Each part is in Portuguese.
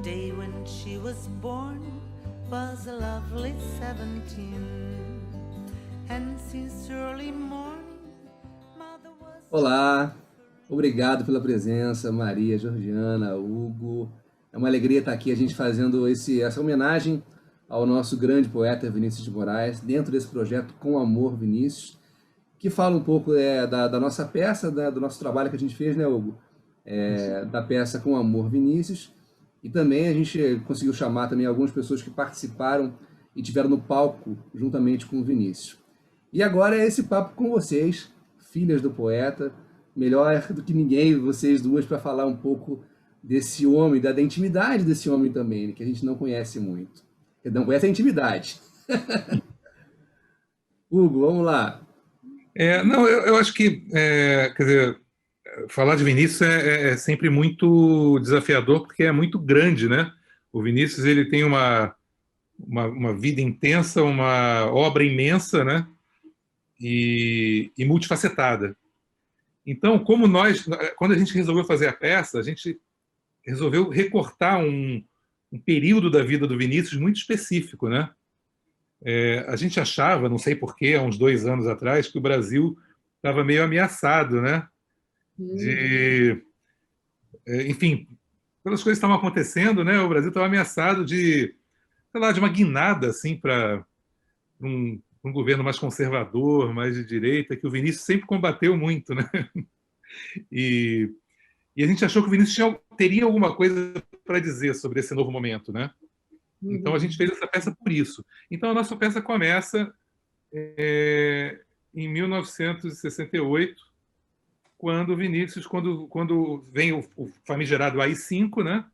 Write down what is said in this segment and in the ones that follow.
day when she was born was a lovely 17, and since early morning mother was... Olá, obrigado pela presença, Maria, Georgiana, Hugo. É uma alegria estar aqui a gente fazendo essa homenagem ao nosso grande poeta Vinícius de Moraes, dentro desse projeto Com Amor Vinícius, que fala um pouco da nossa peça, do nosso trabalho que a gente fez, né, Hugo? Da peça Com Amor Vinícius. E também a gente conseguiu chamar também algumas pessoas que participaram e tiveram no palco juntamente com o Vinícius. E agora é esse papo com vocês, filhas do poeta, melhor do que ninguém, vocês duas, para falar um pouco desse homem, da intimidade desse homem também, que a gente não conhece muito. Não conhece a intimidade. Hugo, vamos lá. Não, eu acho que, quer dizer, falar de Vinícius é sempre muito desafiador, porque é muito grande, né? O Vinícius, ele tem uma vida intensa, uma obra imensa, né? E multifacetada. Então, quando a gente resolveu fazer a peça, a gente resolveu recortar um período da vida do Vinícius muito específico, né? A gente achava, não sei porquê, há uns 2 anos atrás, que o Brasil estava meio ameaçado, né? Enfim, pelas coisas que estavam acontecendo, né? O Brasil estava ameaçado de, sei lá, de uma guinada assim para um governo mais conservador, mais de direita, que o Vinícius sempre combateu muito, né? E a gente achou que o Vinícius teria alguma coisa para dizer sobre esse novo momento, né? Então a gente fez essa peça por isso. Então a nossa peça começa em 1968, quando o Vinícius, quando vem o famigerado AI-5, né?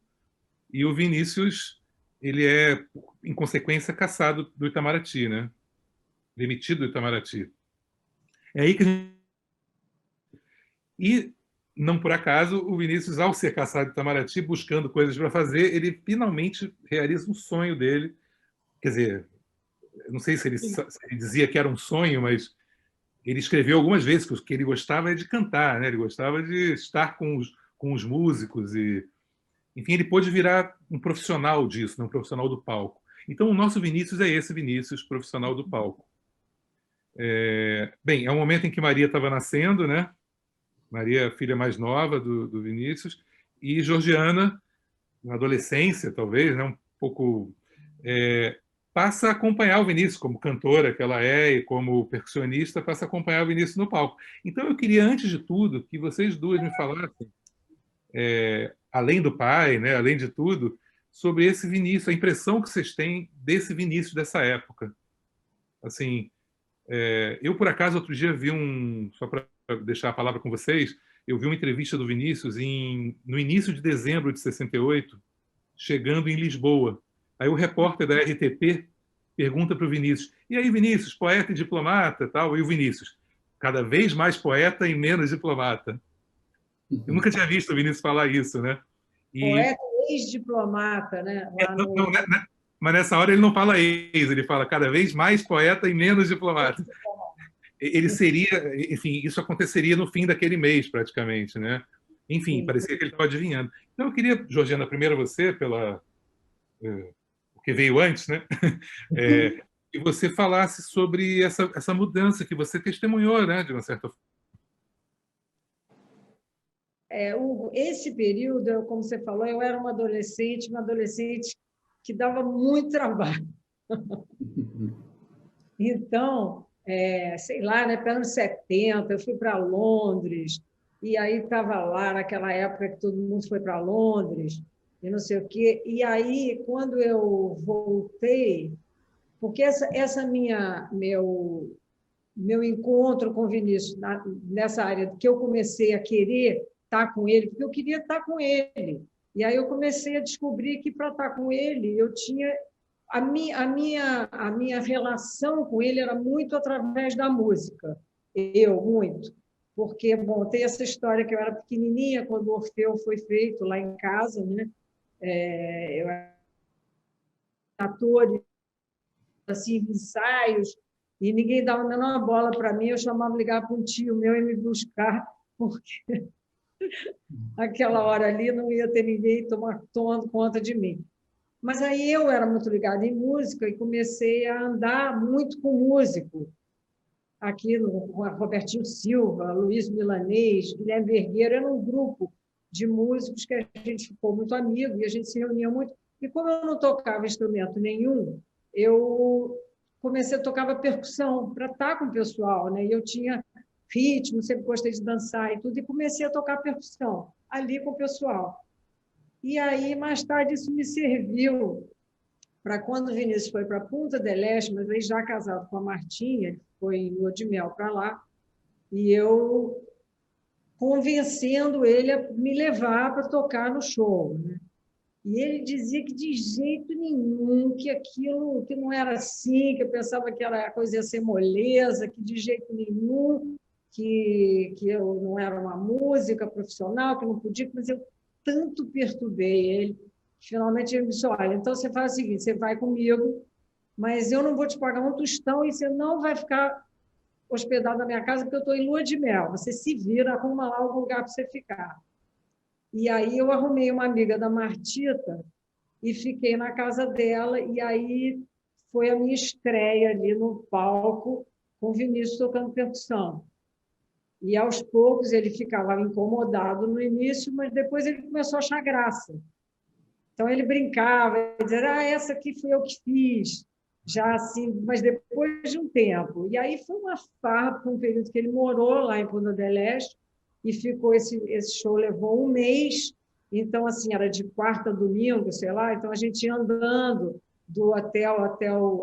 E o Vinícius, ele é, em consequência, cassado do Itamaraty, né? Demitido do Itamaraty. É aí que a gente... E, não por acaso, o Vinícius, ao ser cassado do Itamaraty, buscando coisas para fazer, ele finalmente realiza um sonho dele. Quer dizer, não sei se ele dizia que era um sonho, mas ele escreveu algumas vezes que o que ele gostava é de cantar, né? Ele gostava de estar com os músicos e, enfim, ele pôde virar um profissional disso, né? Um profissional do palco. Então, o nosso Vinícius é esse Vinícius, profissional do palco. Bem, é um momento em que Maria estava nascendo, né? Maria, filha mais nova do Vinícius, e Georgiana, na adolescência, talvez, né? Um pouco... passa a acompanhar o Vinícius como cantora que ela é e como percussionista, passa a acompanhar o Vinícius no palco. Então eu queria, antes de tudo, que vocês duas me falassem, além do pai, né, além de tudo, sobre esse Vinícius, a impressão que vocês têm desse Vinícius dessa época. Assim, eu, por acaso, outro dia vi só para deixar a palavra com vocês, eu vi uma entrevista do Vinícius no início de dezembro de 68, chegando em Lisboa. Aí o repórter da RTP pergunta para o Vinícius: e aí, Vinícius, poeta e diplomata? Tal? E o Vinícius: cada vez mais poeta e menos diplomata. Eu nunca tinha visto o Vinícius falar isso, né? Poeta e ex-diplomata, né? Mas nessa hora ele não fala ex, ele fala cada vez mais poeta e menos diplomata. Ele seria, enfim, isso aconteceria no fim daquele mês, praticamente, né? Enfim, sim, parecia que ele estava adivinhando. Então eu queria, Georgiana, primeiro você, o que veio antes, né? Que você falasse sobre essa mudança que você testemunhou, né, de uma certa forma. Hugo, esse período, como você falou, eu era uma adolescente que dava muito trabalho. Então, sei lá, né, para anos 70, eu fui para Londres, e aí estava lá naquela época que todo mundo foi para Londres, e não sei o quê. E aí, quando eu voltei, porque meu encontro com o Vinícius nessa área que eu comecei a querer estar com ele, porque eu queria estar com ele. E aí eu comecei a descobrir que para estar com ele eu tinha a minha relação com ele era muito através da música. Muito. Porque, bom, tem essa história que eu era pequenininha quando o Orfeu foi feito lá em casa, né? Eu era ator, assim, ensaios, e ninguém dava a menor bola para mim, eu ligava para um tio meu e me buscar, porque Aquela hora ali não ia ter ninguém tomando conta de mim. Mas aí eu era muito ligada em música e comecei a andar muito com músico. Aqui no Robertinho Silva, Luiz Milanês, Guilherme Vergueiro, era um grupo de músicos que a gente ficou muito amigo e a gente se reunia muito. E como eu não tocava instrumento nenhum, eu comecei a tocar percussão para estar com o pessoal, né? E eu tinha ritmo, sempre gostei de dançar e tudo, e comecei a tocar percussão ali com o pessoal. E aí, mais tarde, isso me serviu para quando o Vinícius foi para Punta del Este, mas aí já casado com a Martinha, ele foi em lua de mel para lá, e eu convencendo ele a me levar para tocar no show, né? E ele dizia que de jeito nenhum, que aquilo que não era assim, que eu pensava que a coisa ia ser moleza, que de jeito nenhum, que eu não era uma música profissional, que não podia, mas eu tanto perturbei ele, que finalmente ele me disse, olha, então você faz o seguinte, você vai comigo, mas eu não vou te pagar um tostão e você não vai ficar hospedado na minha casa porque eu estou em lua de mel, você se vira, arruma lá algum lugar para você ficar. E aí eu arrumei uma amiga da Martita e fiquei na casa dela, e aí foi a minha estreia ali no palco com o Vinícius tocando percussão. E, aos poucos, ele ficava incomodado no início, mas depois ele começou a achar graça. Então, ele brincava, dizia, essa aqui fui eu que fiz, já assim, mas depois de um tempo. E aí foi uma farra, por um período que ele morou lá em Punta del Este, e ficou, esse show levou um mês, então, assim, era de quarta a domingo, sei lá, então a gente ia andando do hotel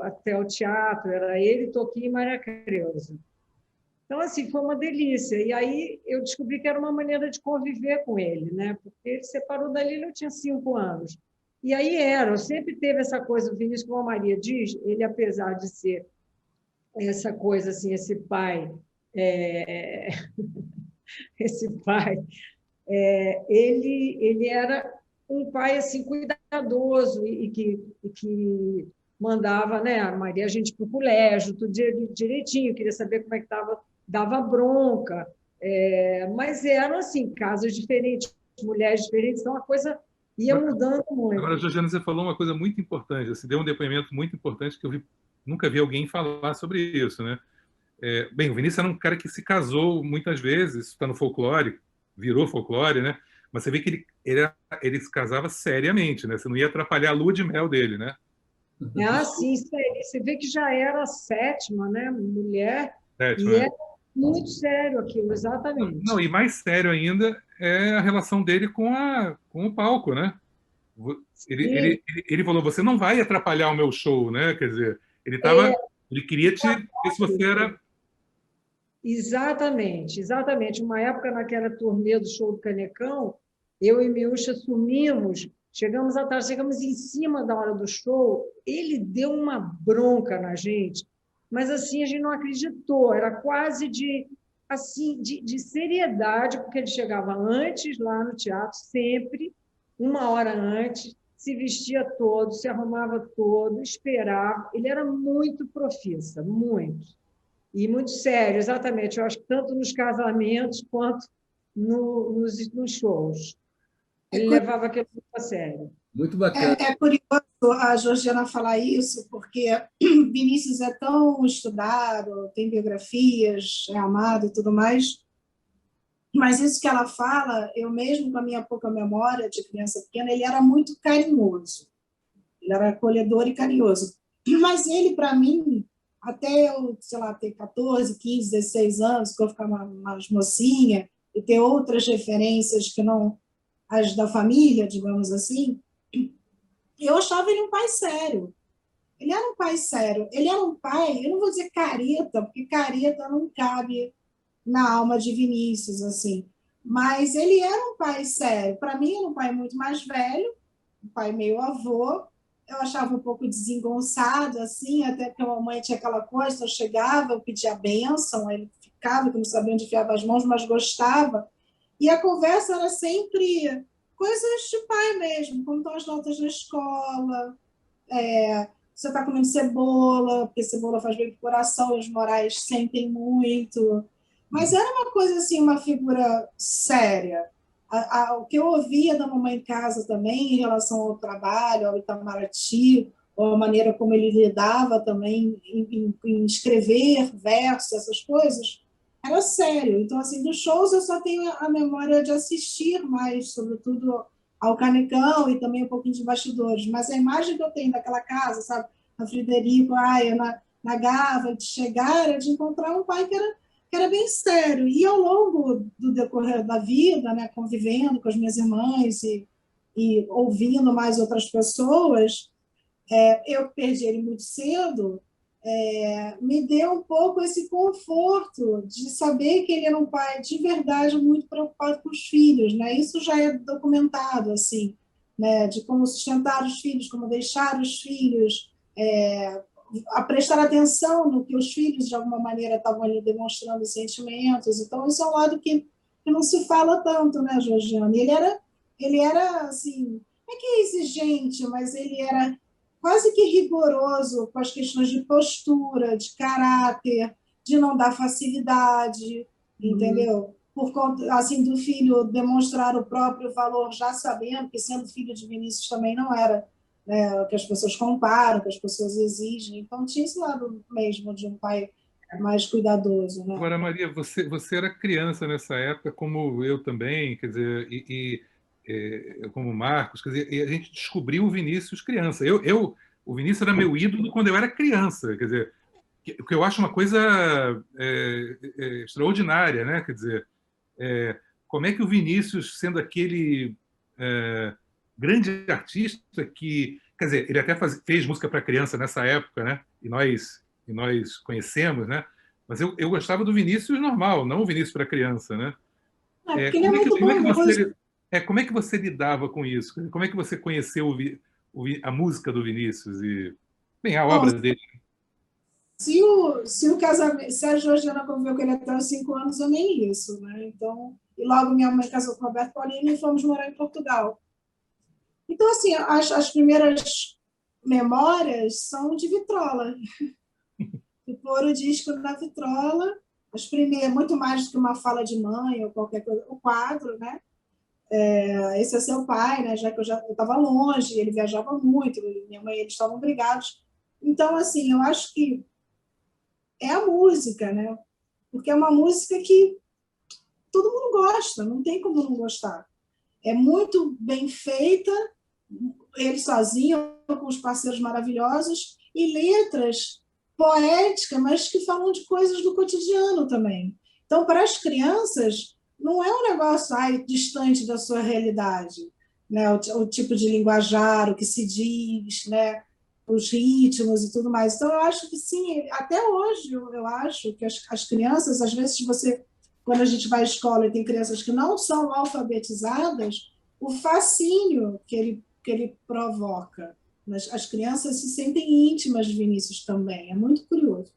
até o teatro, era ele, Toquinho e Maria Creuza. Então, assim, foi uma delícia. E aí eu descobri que era uma maneira de conviver com ele, né? Porque ele separou dali, eu tinha 5 anos. E aí eu sempre teve essa coisa, o Vinícius, como a Maria diz, ele, apesar de ser essa coisa, assim, esse pai, esse pai, ele era um pai, assim, cuidadoso e que mandava, né, a Maria, a gente para o colégio, tudo direitinho, queria saber como é que estava, dava bronca, mas eram assim, casas diferentes, mulheres diferentes, então a coisa ia mudando muito. Agora, Georgiana, você falou uma coisa muito importante, você deu um depoimento muito importante que eu nunca vi alguém falar sobre isso, né? Bem, o Vinícius era um cara que se casou muitas vezes, isso está no folclore, virou folclore, né? Mas você vê que ele se casava seriamente, né? Você não ia atrapalhar a lua de mel dele, né? Sim, você vê que já era a 7ª, né, mulher, Sétima, e é muito sério aquilo, exatamente. Não, e mais sério ainda é a relação dele com o palco, né? Ele falou, você não vai atrapalhar o meu show, né? Quer dizer, ele queria te ver se você era... Exatamente, exatamente. Uma época, naquela turnê do show do Canecão, eu e Miúcha sumimos, chegamos atrás, chegamos em cima da hora do show, ele deu uma bronca na gente, mas assim, a gente não acreditou, era quase assim, de seriedade, porque ele chegava antes lá no teatro, sempre, 1 hora antes, se vestia todo, se arrumava todo, esperava, ele era muito profissa, muito. E muito sério, exatamente. Eu acho que tanto nos casamentos quanto nos shows. Ele levava aquilo muito a sério. Muito bacana. É curioso a Georgiana falar isso, porque Vinícius é tão estudado, tem biografias, é amado e tudo mais, mas isso que ela fala, eu mesmo com a minha pouca memória de criança pequena, ele era muito carinhoso. Ele era acolhedor e carinhoso. Mas ele, para mim, até eu, sei lá, ter 14, 15, 16 anos, que eu ficar mais mocinha, e ter outras referências que não as da família, digamos assim, eu achava ele um pai sério. Ele era um pai sério. Ele era um pai, eu não vou dizer careta, porque careta não cabe na alma de Vinícius, assim. Mas ele era um pai sério. Para mim, era um pai muito mais velho, um pai meio avô. Eu achava um pouco desengonçado, assim, até porque a mamãe tinha aquela coisa, eu chegava, eu pedia a bênção, ele ficava, que não sabia onde enfiava as mãos, mas gostava. E a conversa era sempre coisas de pai mesmo, como estão as notas na escola, você está comendo cebola, porque cebola faz bem para o coração, e os Morais sentem muito. Mas era uma coisa assim, uma figura séria. O que eu ouvia da mamãe em casa também, em relação ao trabalho, ao Itamaraty, ou a maneira como ele lidava também em escrever versos, essas coisas, era sério. Então, assim, dos shows eu só tenho a memória de assistir mais, sobretudo ao Canecão e também um pouquinho de bastidores. Mas a imagem que eu tenho daquela casa, sabe, a Frederico, na Gávea, de chegar, é de encontrar um pai que era bem sério. E ao longo do decorrer da vida, né, convivendo com as minhas irmãs e ouvindo mais outras pessoas, eu perdi ele muito cedo, me deu um pouco esse conforto de saber que ele era um pai de verdade muito preocupado com os filhos, né? Isso já é documentado, assim, né? De como sustentar os filhos, como deixar os filhos, a prestar atenção no que os filhos, de alguma maneira, estavam ali demonstrando sentimentos. Então, isso é um lado que não se fala tanto, né, Georgiana? Ele era assim, não é que é exigente, mas ele era quase que rigoroso com as questões de postura, de caráter, de não dar facilidade, entendeu? Por conta, assim, do filho demonstrar o próprio valor, já sabendo que, sendo filho de Vinícius, também não era, né, o que as pessoas comparam, o que as pessoas exigem. Então, tinha esse lado mesmo de um pai mais cuidadoso, né? Agora, Maria, você era criança nessa época, como eu também, quer dizer, como o Marcos, quer dizer, e a gente descobriu o Vinícius criança. O Vinícius era meu ídolo quando eu era criança, quer dizer, o que eu acho uma coisa extraordinária, né? Quer dizer, como é que o Vinícius, sendo aquele grande artista que, quer dizer, ele até fez música para criança nessa época, né? E nós conhecemos, né? Mas eu gostava do Vinícius normal, não o Vinícius para criança, né? Porque ele é muito bom. Como é que você lidava com isso? Como é que você conheceu a música do Vinícius e, bem, a obra dele? Se a Georgiana conviveu com ele até os 5 anos, eu nem isso, né? Então, e logo minha mãe casou com o Roberto Paulino e fomos morar em Portugal. Então, assim, as primeiras memórias são de vitrola. De pôr o disco na vitrola, as primeiras, muito mais do que uma fala de mãe ou qualquer coisa, o quadro, né? Esse é seu pai, né? Já que eu estava longe, ele viajava muito, minha mãe e eles estavam brigados. Então, assim, eu acho que é a música, né? Porque é uma música que todo mundo gosta, não tem como não gostar. É muito bem feita, ele sozinho, com os parceiros maravilhosos, e letras poéticas, mas que falam de coisas do cotidiano também. Então, para as crianças, não é um negócio distante da sua realidade, né? O tipo de linguajar, o que se diz, né? Os ritmos e tudo mais. Então, eu acho que sim, até hoje eu acho que as crianças, às vezes, quando a gente vai à escola e tem crianças que não são alfabetizadas, o fascínio que ele provoca. As crianças se sentem íntimas de Vinícius também, é muito curioso.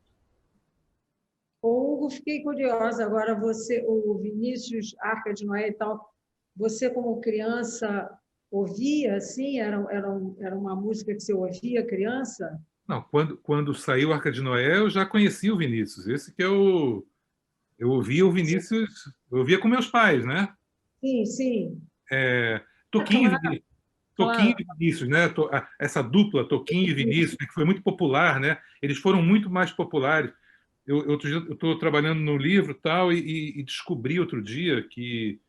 Hugo, fiquei curiosa agora, o Vinícius, Arca de Noé e tal, você como criança ouvia, assim, era uma música que você ouvia criança? Não, quando saiu Arca de Noé, eu já conhecia o Vinícius. Esse que eu ouvia o Vinícius, eu ouvia com meus pais, né? Sim, sim. Toquinho e Vinícius, né? Essa dupla Toquinho e Vinícius, né? Que foi muito popular, né? Eles foram muito mais populares. Eu estou trabalhando no livro tal e descobri outro dia que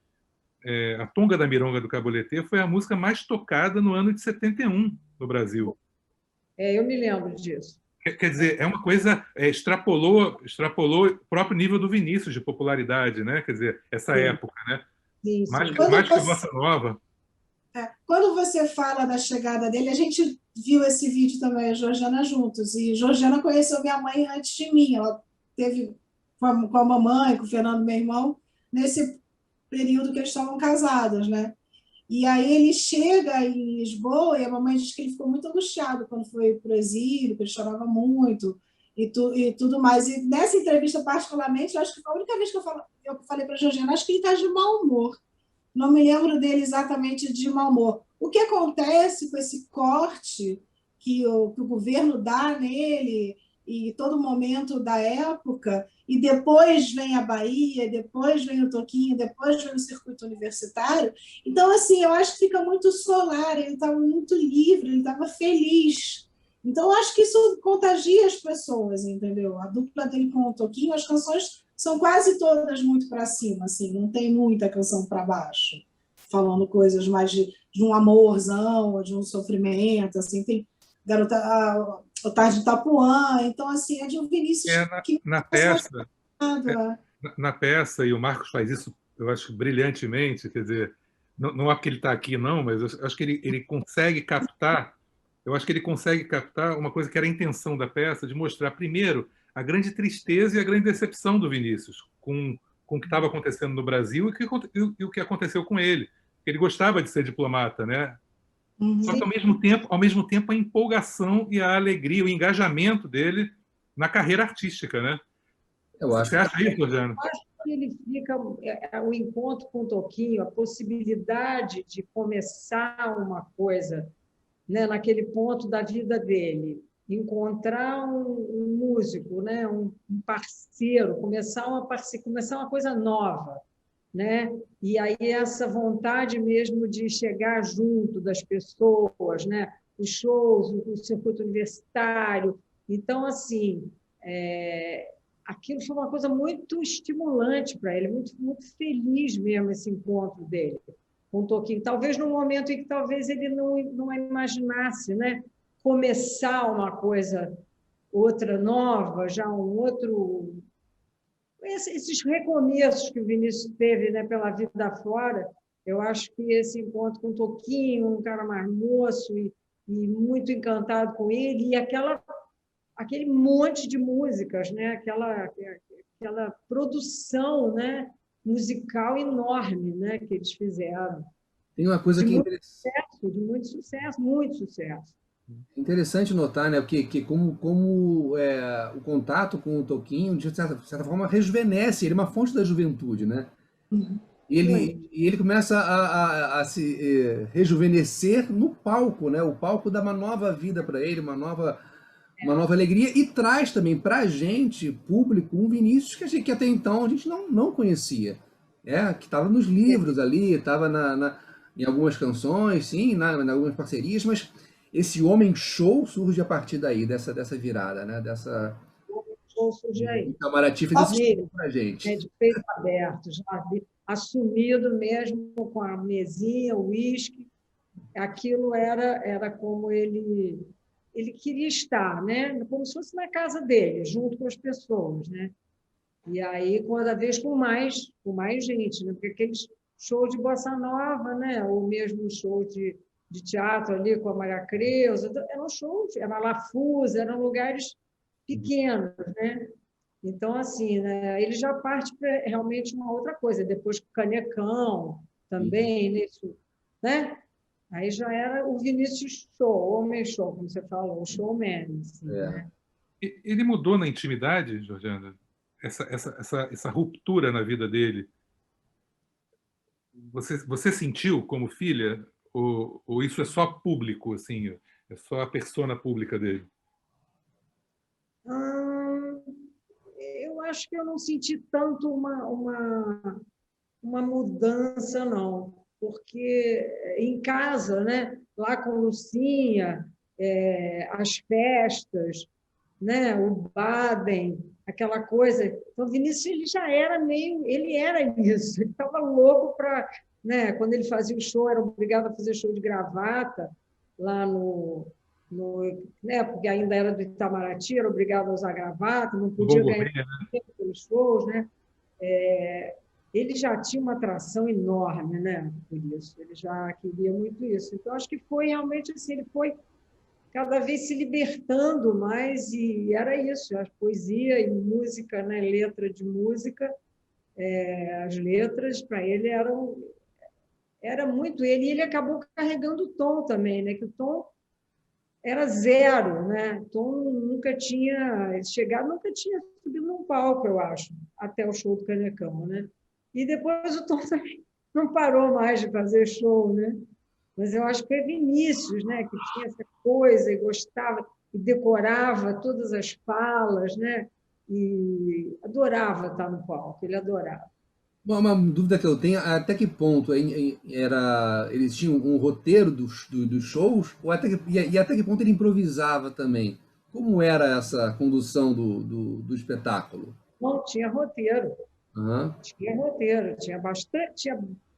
a Tonga da Mironga do Caboletê foi a música mais tocada no ano de 71 no Brasil. Eu me lembro disso. Quer dizer, é uma coisa, extrapolou o próprio nível do Vinícius de popularidade, né? Quer dizer, essa época, né? Sim, sim. Mais que a Bossa Nova. Quando você fala da chegada dele, a gente viu esse vídeo também, a Georgiana juntos, e Georgiana conheceu minha mãe antes de mim, ela teve com a mamãe, com o Fernando, meu irmão, nesse período que eles estavam casados, né? E aí ele chega em Lisboa e a mamãe diz que ele ficou muito angustiado quando foi para o exílio, que ele chorava muito e tudo mais. E nessa entrevista, particularmente, eu acho que foi a única vez que eu falei para a Georgiana, acho que ele está de mau humor. Não me lembro dele exatamente de mau humor. O que acontece com esse corte que o governo dá nele, e todo momento da época, e depois vem a Bahia, depois vem o Toquinho, depois vem o circuito universitário. Então, assim, eu acho que fica muito solar, ele estava muito livre, ele estava feliz. Então, eu acho que isso contagia as pessoas, entendeu? A dupla dele com o Toquinho, as canções são quase todas muito para cima, assim, não tem muita canção para baixo, falando coisas mais de um amorzão ou de um sofrimento, assim, tem Garota, o Tarde de Itapuã, então, assim, é de um Vinícius que na mais peça, complicado, na peça, e o Marcos faz isso, eu acho, brilhantemente, quer dizer, não é porque ele está aqui, não, mas eu acho que ele consegue captar, eu acho que ele consegue captar uma coisa que era a intenção da peça, de mostrar, primeiro, a grande tristeza e a grande decepção do Vinícius com o que estava acontecendo no Brasil e o que aconteceu com ele. Ele gostava de ser diplomata, né? Só que, ao mesmo tempo, a empolgação e a alegria, o engajamento dele na carreira artística, né? Eu acho Você acha isso, Jordana? Acho que ele fica, o encontro com o Toquinho, a possibilidade de começar uma coisa, né, naquele ponto da vida dele, encontrar um músico, né, um parceiro, começar uma coisa nova, né? E aí essa vontade mesmo de chegar junto das pessoas, né? Os shows, o circuito universitário. Então, assim, aquilo foi uma coisa muito estimulante para ele, muito, muito feliz mesmo esse encontro dele com o Toquinho. Talvez num momento em que talvez ele não imaginasse, né? Começar uma coisa outra nova, já um outro esses recomeços que o Vinícius teve, né, pela vida fora, eu acho que esse encontro com o Toquinho, um cara mais moço e muito encantado com ele, e aquele monte de músicas, né, aquela produção, né, musical enorme, né, que eles fizeram. Tem uma coisa que é De muito sucesso, muito sucesso. interessante notar, né, que como o contato com o Toquinho, de certa forma, rejuvenesce, ele é uma fonte da juventude, né? E ele começa a se rejuvenescer no palco, né? O palco dá uma nova vida para ele, uma nova alegria, e traz também para a gente, público, um Vinícius que até então a gente não conhecia, que estava nos livros ali, estava em algumas canções, sim, em algumas parcerias, mas esse homem show surge a partir daí, dessa virada, né? Surge aí. Itamaraty fez isso pra gente. De peito aberto, já assumido mesmo com a mesinha, o uísque. Aquilo era como ele queria estar, né? Como se fosse na casa dele, junto com as pessoas, né? E aí, cada vez com mais gente, né? Porque aqueles shows de bossa nova, né? Ou mesmo show de teatro ali com a Maria Creuza, eram shows, era Lafusa, eram lugares pequenos, né? Então, assim, né, ele já parte para realmente uma outra coisa. Depois com o Canecão também, nisso, né? Aí já era o Vinícius Show, o homem show, como você falou, o showman. Assim, né? Ele mudou na intimidade, Georgiana? Essa ruptura na vida dele? Você sentiu como filha? Ou isso é só público, assim? É só a persona pública dele? Eu acho que eu não senti tanto uma mudança, não. Porque em casa, né, lá com Lucinha, as festas, né, o Baden, aquela coisa. Então, o Vinícius ele já era ele era isso. Ele estava louco para, né, quando ele fazia o show, era obrigado a fazer show de gravata lá né, porque ainda era do Itamaraty, era obrigado a usar gravata, não podia ganhar tempo pelos shows, né? Ele já tinha uma atração enorme, né, por isso. Ele já queria muito isso. Então, acho que foi realmente assim, ele foi cada vez se libertando mais, e era isso, a poesia e música, né, letra de música, as letras para ele era muito ele, e ele acabou carregando o Tom também, né, que o Tom era zero, né, o Tom nunca tinha subido num palco, eu acho, até o show do Canecão, né, e depois o Tom também não parou mais de fazer show, né. Mas eu acho que é Vinícius, né, que tinha essa coisa e gostava. e decorava todas as falas, né? E adorava estar no palco, ele adorava. Uma dúvida que eu tenho, até que ponto eles tinham um roteiro dos shows, ou e até que ponto ele improvisava também? Como era essa condução do espetáculo? Não tinha roteiro, Aham. tinha roteiro, tinha bastante,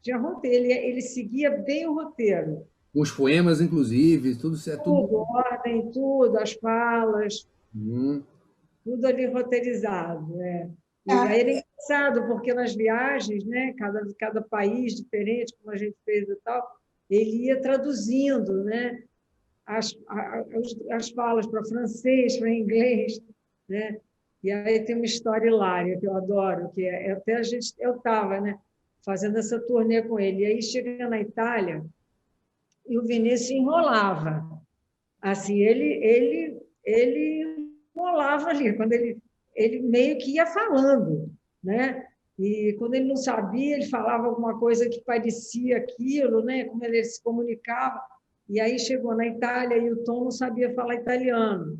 tinha roteiro, ele seguia bem o roteiro. Com os poemas, inclusive, tudo certo. Tudo, ordem, tudo, as falas, Hum. tudo ali roteirizado, né? E aí era É, engraçado, porque nas viagens, né, cada país diferente, como a gente fez e tal, ele ia traduzindo, né, as falas para francês, para inglês, né? E aí tem uma história hilária que eu adoro, que até eu estava, né, fazendo essa turnê com ele. E aí chega na Itália e o Vinícius enrolava. Assim, ele enrolava ali, quando ele meio que ia falando, né? E quando ele não sabia, ele falava alguma coisa que parecia aquilo, né? Como ele se comunicava. E aí chegou na Itália e o Tom não sabia falar italiano.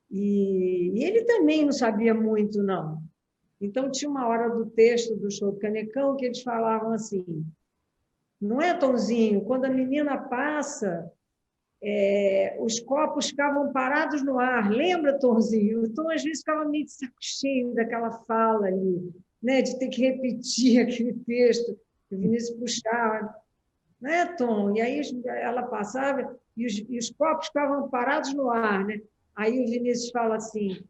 E ele também não sabia muito, não. Então, tinha uma hora do texto do show do Canecão que eles falavam assim: não é, Tomzinho? Quando a menina passa, os copos ficavam parados no ar. Lembra, Tomzinho? O Tom, às vezes, ficava meio de saco cheio daquela fala ali, né? De ter que repetir aquele texto que o Vinícius puxava. Né, Tom? E aí ela passava e os copos ficavam parados no ar, né? Aí o Vinícius fala assim,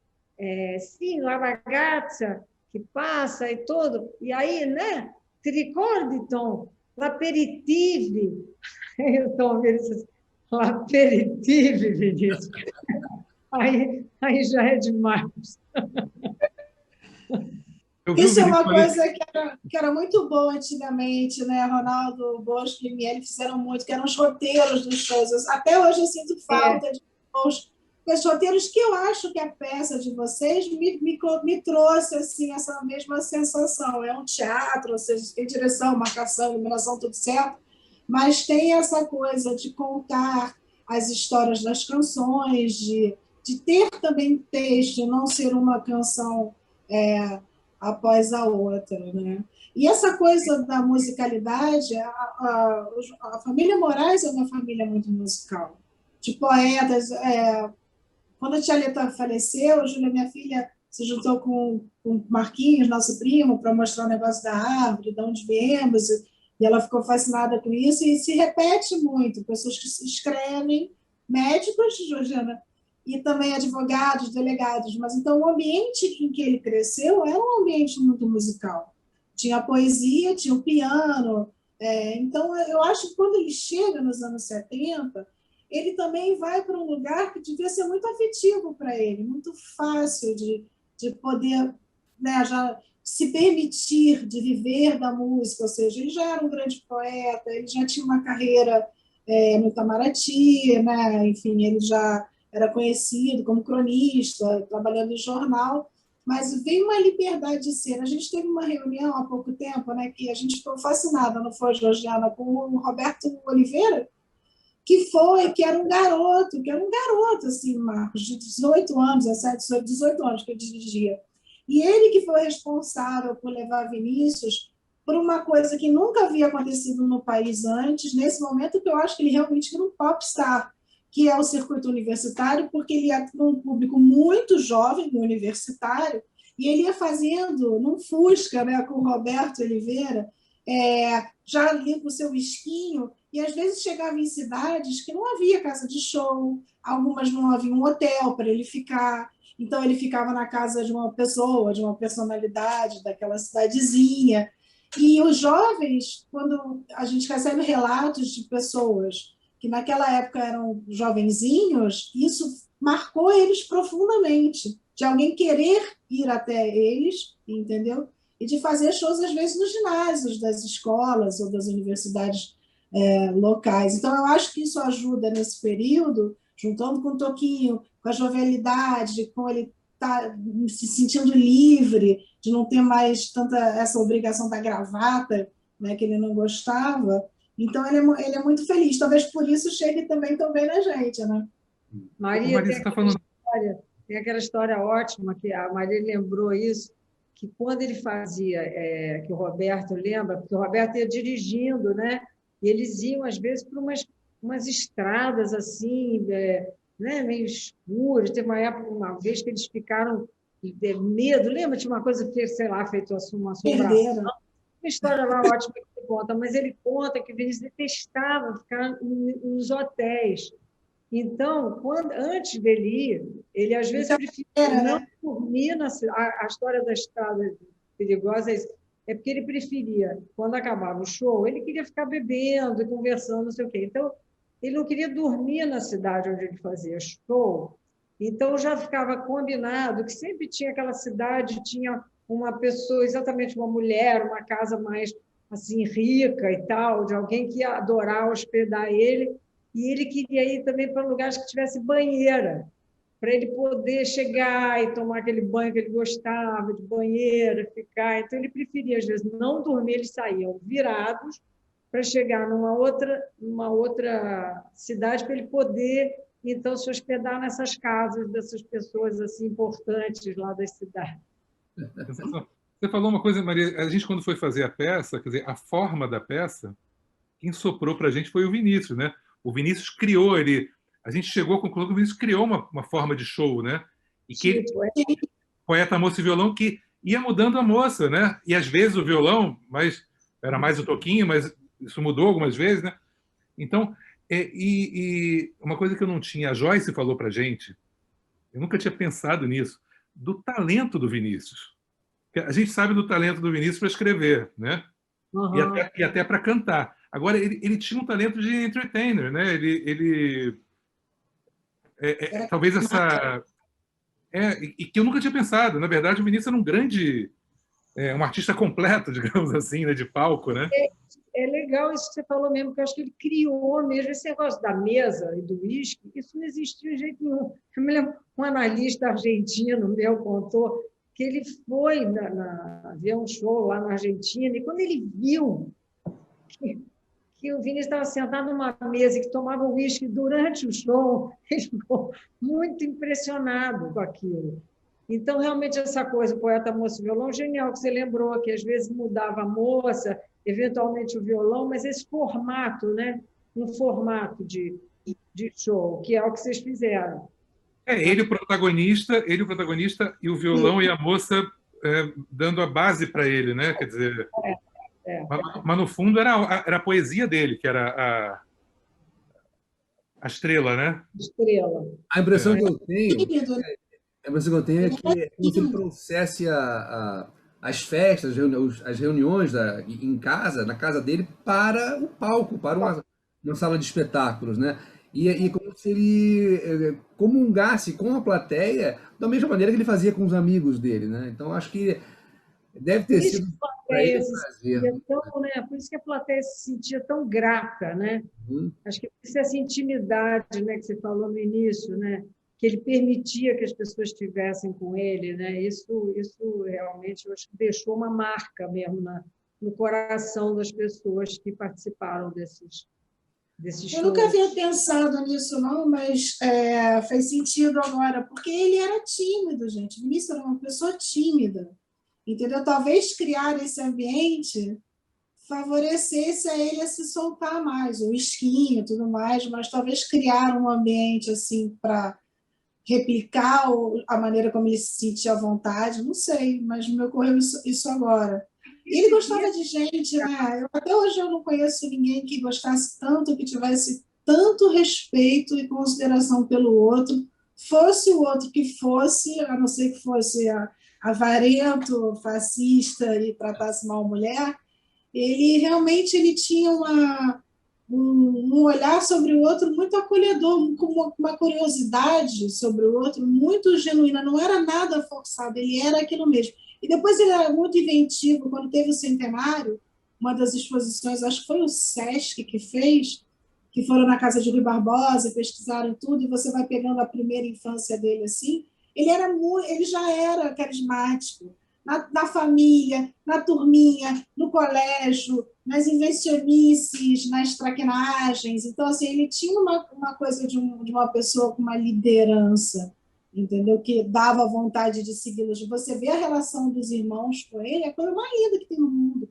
sim, la ragazza que passa e tudo. E aí, né? Ti ricordi, Tom? L'aperitive. Aí o Tom vira assim, l'aperitive, Vinícius. Aí já é demais. Eu vi o isso é Vinícius uma coisa que era muito boa antigamente, né? Ronaldo Bosco e Miele fizeram muito, que eram os roteiros dos shows. Até hoje eu sinto falta de shows, os roteiros que eu acho que a peça de vocês me trouxe assim, essa mesma sensação. É um teatro, ou seja, tem direção, marcação, iluminação, tudo certo, mas tem essa coisa de contar as histórias das canções, de ter também texto, não ser uma canção após a outra, né? E essa coisa da musicalidade, a família Moraes é uma família muito musical, de poetas. Quando a tia Leta faleceu, a Júlia, minha filha, se juntou com Marquinhos, nosso primo, para mostrar o negócio da árvore, de onde viemos, e ela ficou fascinada com isso, e se repete muito, pessoas que se escrevem, médicos, Georgiana, e também advogados, delegados, mas então o ambiente em que ele cresceu era um ambiente muito musical. Tinha a poesia, tinha o piano, então eu acho que quando ele chega nos anos 70, ele também vai para um lugar que devia ser muito afetivo para ele, muito fácil de poder, né, já se permitir de viver da música, ou seja, ele já era um grande poeta, ele já tinha uma carreira no Itamaraty, né, enfim, ele já era conhecido como cronista, trabalhando em jornal, mas veio uma liberdade de ser. A gente teve uma reunião há pouco tempo, né, que a gente ficou fascinada, não foi, Georgiana, com o Roberto Oliveira, que era um garoto, assim, Marcos, de 18 anos, 17, 18 anos que eu dirigia. E ele que foi responsável por levar Vinícius por uma coisa que nunca havia acontecido no país antes, nesse momento que eu acho que ele realmente era um popstar, que é o circuito universitário, porque ele ia para um público muito jovem, universitário, e ele ia fazendo, num Fusca, né, com o Roberto Oliveira, já ali com o seu esquinho, e às vezes chegava em cidades que não havia casa de show, algumas não havia um hotel para ele ficar, então ele ficava na casa de uma pessoa, de uma personalidade daquela cidadezinha. E os jovens, quando a gente recebe relatos de pessoas que naquela época eram jovenzinhos, isso marcou eles profundamente, de alguém querer ir até eles, entendeu? E de fazer shows, às vezes, nos ginásios das escolas ou das universidades locais. Então, eu acho que isso ajuda nesse período, juntando com o Toquinho, com a jovialidade, com ele estar se sentindo livre, de não ter mais tanta essa obrigação da gravata, né, que ele não gostava. Então, ele é muito feliz. Talvez por isso chegue também tão bem na gente, né? Maria, Maria, você está falando... tem aquela história ótima, que a Maria lembrou isso, que quando ele fazia, que o Roberto lembra, porque o Roberto ia dirigindo, né? E eles iam, às vezes, por umas estradas assim, né? Meio escuras. Teve uma vez que eles ficaram de medo, lembra? Tinha uma coisa que, sei lá, feito uma assombração. Uma história lá ótima que ele conta, mas ele conta que o Vinícius detestava ficar nos hotéis. Então, antes dele ir, ele às vezes preferia não dormir a história da estrada perigosa é porque ele preferia, quando acabava o show, ele queria ficar bebendo e conversando, não sei o quê. Então, ele não queria dormir na cidade onde ele fazia show. Então, já ficava combinado que sempre tinha aquela cidade, tinha uma pessoa, exatamente uma mulher, uma casa mais assim rica e tal, de alguém que ia adorar hospedar ele. E ele queria ir também para lugares que tivesse banheira, para ele poder chegar e tomar aquele banho que ele gostava, de banheira, ficar. Então, ele preferia, às vezes, não dormir, eles saíam virados para chegar numa outra cidade, para ele poder, então, se hospedar nessas casas dessas pessoas assim importantes lá das cidades. Você falou uma coisa, Maria, a gente, quando foi fazer a peça, quer dizer, a forma da peça, quem soprou para a gente foi o Vinícius, né? O Vinícius criou, a gente chegou à conclusão que o Vinícius criou uma forma de show, né? E que ele, poeta, moça e violão, que ia mudando a moça, né? E às vezes o violão, mas era mais o toquinho, mas isso mudou algumas vezes, né? Então, e uma coisa que eu não tinha, a Joyce falou para a gente, eu nunca tinha pensado nisso, do talento do Vinícius. A gente sabe do talento do Vinícius para escrever, né? Uhum. E até para cantar. Agora, ele tinha um talento de entertainer, né? Talvez essa... e que eu nunca tinha pensado. Na verdade, o Vinícius era um grande... um artista completo, digamos assim, né? De palco, né? É legal isso que você falou mesmo, porque eu acho que ele criou mesmo esse negócio da mesa e do uísque, isso não existia de jeito nenhum. Eu me lembro, um analista argentino meu contou que ele foi ver um show lá na Argentina, e quando ele viu que o Vinícius estava sentado numa mesa e que tomava uísque durante o show, ele ficou muito impressionado com aquilo. Então, realmente, essa coisa, o poeta, moça e violão, genial que você lembrou, que às vezes mudava a moça, eventualmente o violão, mas esse formato, né? Um formato de show, que é o que vocês fizeram. Ele o protagonista e o violão e a moça dando a base para ele, né? Quer dizer, mas no fundo era a poesia dele que era a estrela, né? Estrela. A impressão que eu tenho é que é como se ele trouxesse as festas, as reuniões em casa, na casa dele, para o palco, para uma sala de espetáculos, né? E como se ele comungasse com a plateia da mesma maneira que ele fazia com os amigos dele, né? Então, acho que deve ter sido para ele um prazer. Por isso que a plateia se sentia tão grata, né? Acho que isso é essa intimidade, né, que você falou no início, né? Que ele permitia que as pessoas estivessem com ele, né? Isso realmente, eu acho que deixou uma marca mesmo no coração das pessoas que participaram desses shows. Eu nunca havia pensado nisso, não, mas faz sentido agora, porque ele era tímido, gente. Vinícius era uma pessoa tímida, entendeu? Talvez criar esse ambiente favorecesse a ele a se soltar mais, o esquinho e tudo mais, mas talvez criar um ambiente assim para replicar a maneira como ele se sentia à vontade, não sei, mas me ocorreu isso agora. E ele gostava de gente, né? Até hoje eu não conheço ninguém que gostasse tanto, que tivesse tanto respeito e consideração pelo outro, fosse o outro que fosse, a não ser que fosse avarento, fascista e tratasse mal a mulher, ele realmente tinha um olhar sobre o outro muito acolhedor, com uma curiosidade sobre o outro muito genuína, não era nada forçado, ele era aquilo mesmo. E depois ele era muito inventivo, quando teve o centenário, uma das exposições, acho que foi o Sesc que fez, que foram na casa de Rui Barbosa, pesquisaram tudo, e você vai pegando a primeira infância dele assim, ele já era carismático, na família, na turminha, no colégio, nas invencionices, nas traquinagens. Então, assim, ele tinha uma coisa de uma pessoa com uma liderança, entendeu? Que dava vontade de segui-los. Você vê a relação dos irmãos com ele, é a coisa mais linda que tem no mundo.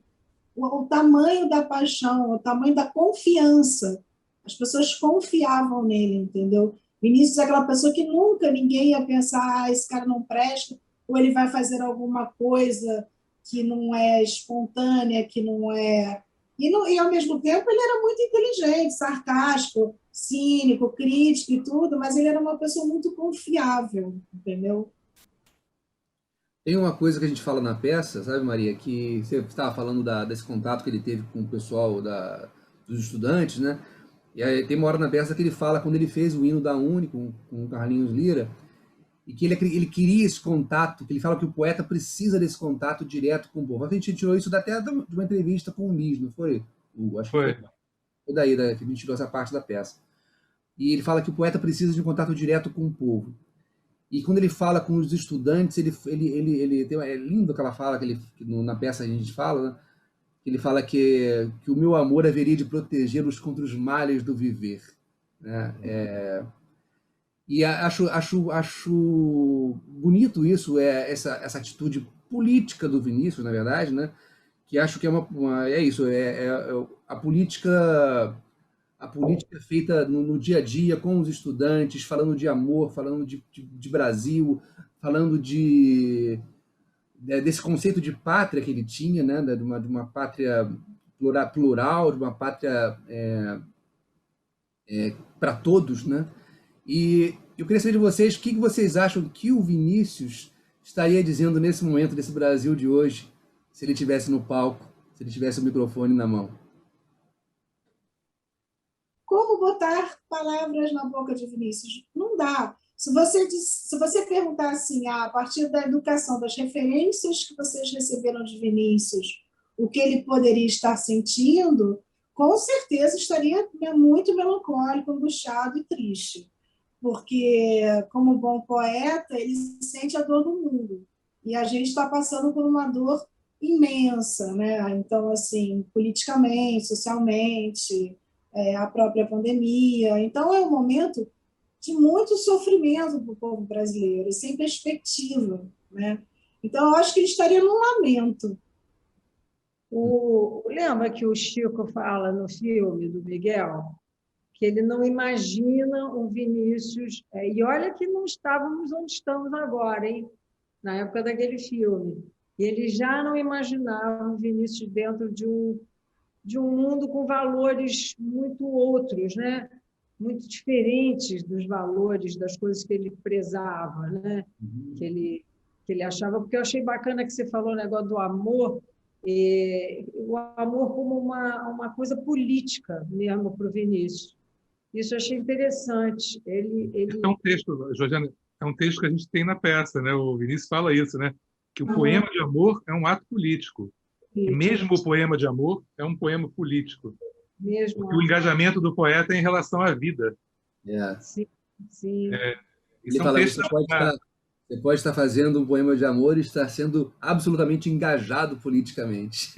O tamanho da paixão, o tamanho da confiança. As pessoas confiavam nele, entendeu? Vinícius é aquela pessoa que nunca ninguém ia pensar, esse cara não presta, ou ele vai fazer alguma coisa que não é espontânea, que não é... E, ao mesmo tempo, ele era muito inteligente, sarcástico, cínico, crítico e tudo, mas ele era uma pessoa muito confiável, entendeu? Tem uma coisa que a gente fala na peça, sabe, Maria, que você estava falando desse contato que ele teve com o pessoal dos estudantes, né? E aí tem uma hora na peça que ele fala, quando ele fez o hino da Uni com o Carlinhos Lira, e que ele queria esse contato, que ele fala que o poeta precisa desse contato direto com o povo. A gente tirou isso até de uma entrevista com o Nis, não foi, Hugo? Acho Foi. Que foi daí que a gente tirou essa parte da peça. E ele fala que o poeta precisa de um contato direto com o povo. E quando ele fala com os estudantes, ele tem, é lindo aquela fala que na peça a gente fala, né? Ele fala que o meu amor haveria de protegê-los contra os males do viver, né? E acho bonito isso, essa atitude política do Vinícius, na verdade, né? Que acho que é isso, a política feita no dia a dia com os estudantes, falando de amor, falando de Brasil, falando desse conceito de pátria que ele tinha, né? De uma pátria plural, de uma pátria para todos, né? E eu queria saber de vocês, o que vocês acham que o Vinícius estaria dizendo nesse momento desse Brasil de hoje, se ele estivesse no palco, se ele tivesse o microfone na mão? Como botar palavras na boca de Vinícius? Não dá. Se você perguntar assim, a partir da educação, das referências que vocês receberam de Vinícius, o que ele poderia estar sentindo, com certeza estaria muito melancólico, angustiado e triste. Porque, como bom poeta, ele sente a dor do mundo. E a gente está passando por uma dor imensa, né? Então, assim, politicamente, socialmente, a própria pandemia. Então, é um momento de muito sofrimento para o povo brasileiro, sem perspectiva, né? Então, eu acho que ele estaria num lamento. Lembra que o Chico fala no filme do Miguel que ele não imagina um Vinícius... E olha que não estávamos onde estamos agora, hein? Na época daquele filme. Ele já não imaginava um Vinícius dentro de um mundo com valores muito outros, né? Muito diferentes dos valores, das coisas que ele prezava, né? Que ele achava... Porque eu achei bacana que você falou o negócio do amor, o amor como uma coisa política mesmo para o Vinícius. Isso eu achei interessante. É um texto, Josiane, é um texto que a gente tem na peça, né? O Vinícius fala isso, né? Que o poema de amor é um ato político. E mesmo o poema de amor é um poema político. Porque o engajamento do poeta é em relação à vida. Sim, sim. Ele fala, você pode estar fazendo um poema de amor e estar sendo absolutamente engajado politicamente.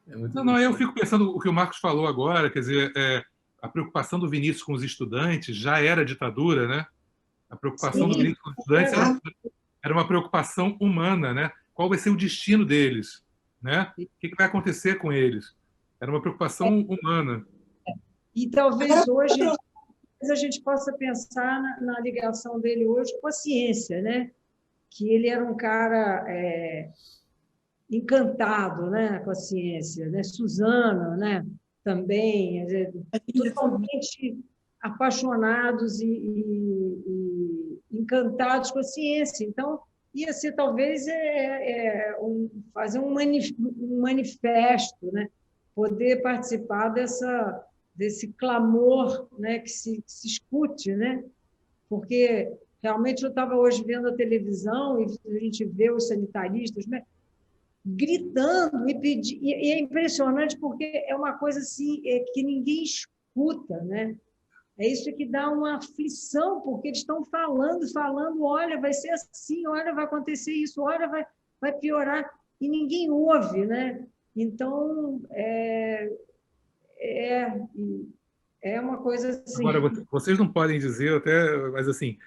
Eu fico pensando o que o Marcos falou agora, quer dizer, a preocupação do Vinícius com os estudantes já era ditadura, né? A preocupação do Vinícius com os estudantes era uma preocupação humana, né? Qual vai ser o destino deles, né? O que vai acontecer com eles? Era uma preocupação humana. E talvez hoje a gente possa pensar na ligação dele hoje com a ciência, né? Que ele era um cara encantado, né, com a ciência, né? Suzano, né? Também, totalmente apaixonados e encantados com a ciência. Então, ia ser talvez fazer um manifesto, né? Poder participar desse clamor, né? Que se escute, né? Porque realmente eu estava hoje vendo a televisão e a gente vê os sanitaristas, né? Gritando e é impressionante porque é uma coisa assim que ninguém escuta, né? É isso que dá uma aflição, porque eles estão falando, olha, vai ser assim, olha, vai acontecer isso, olha, vai... vai piorar, e ninguém ouve, né? Então, é uma coisa assim. Agora, vocês não podem dizer até, mas assim,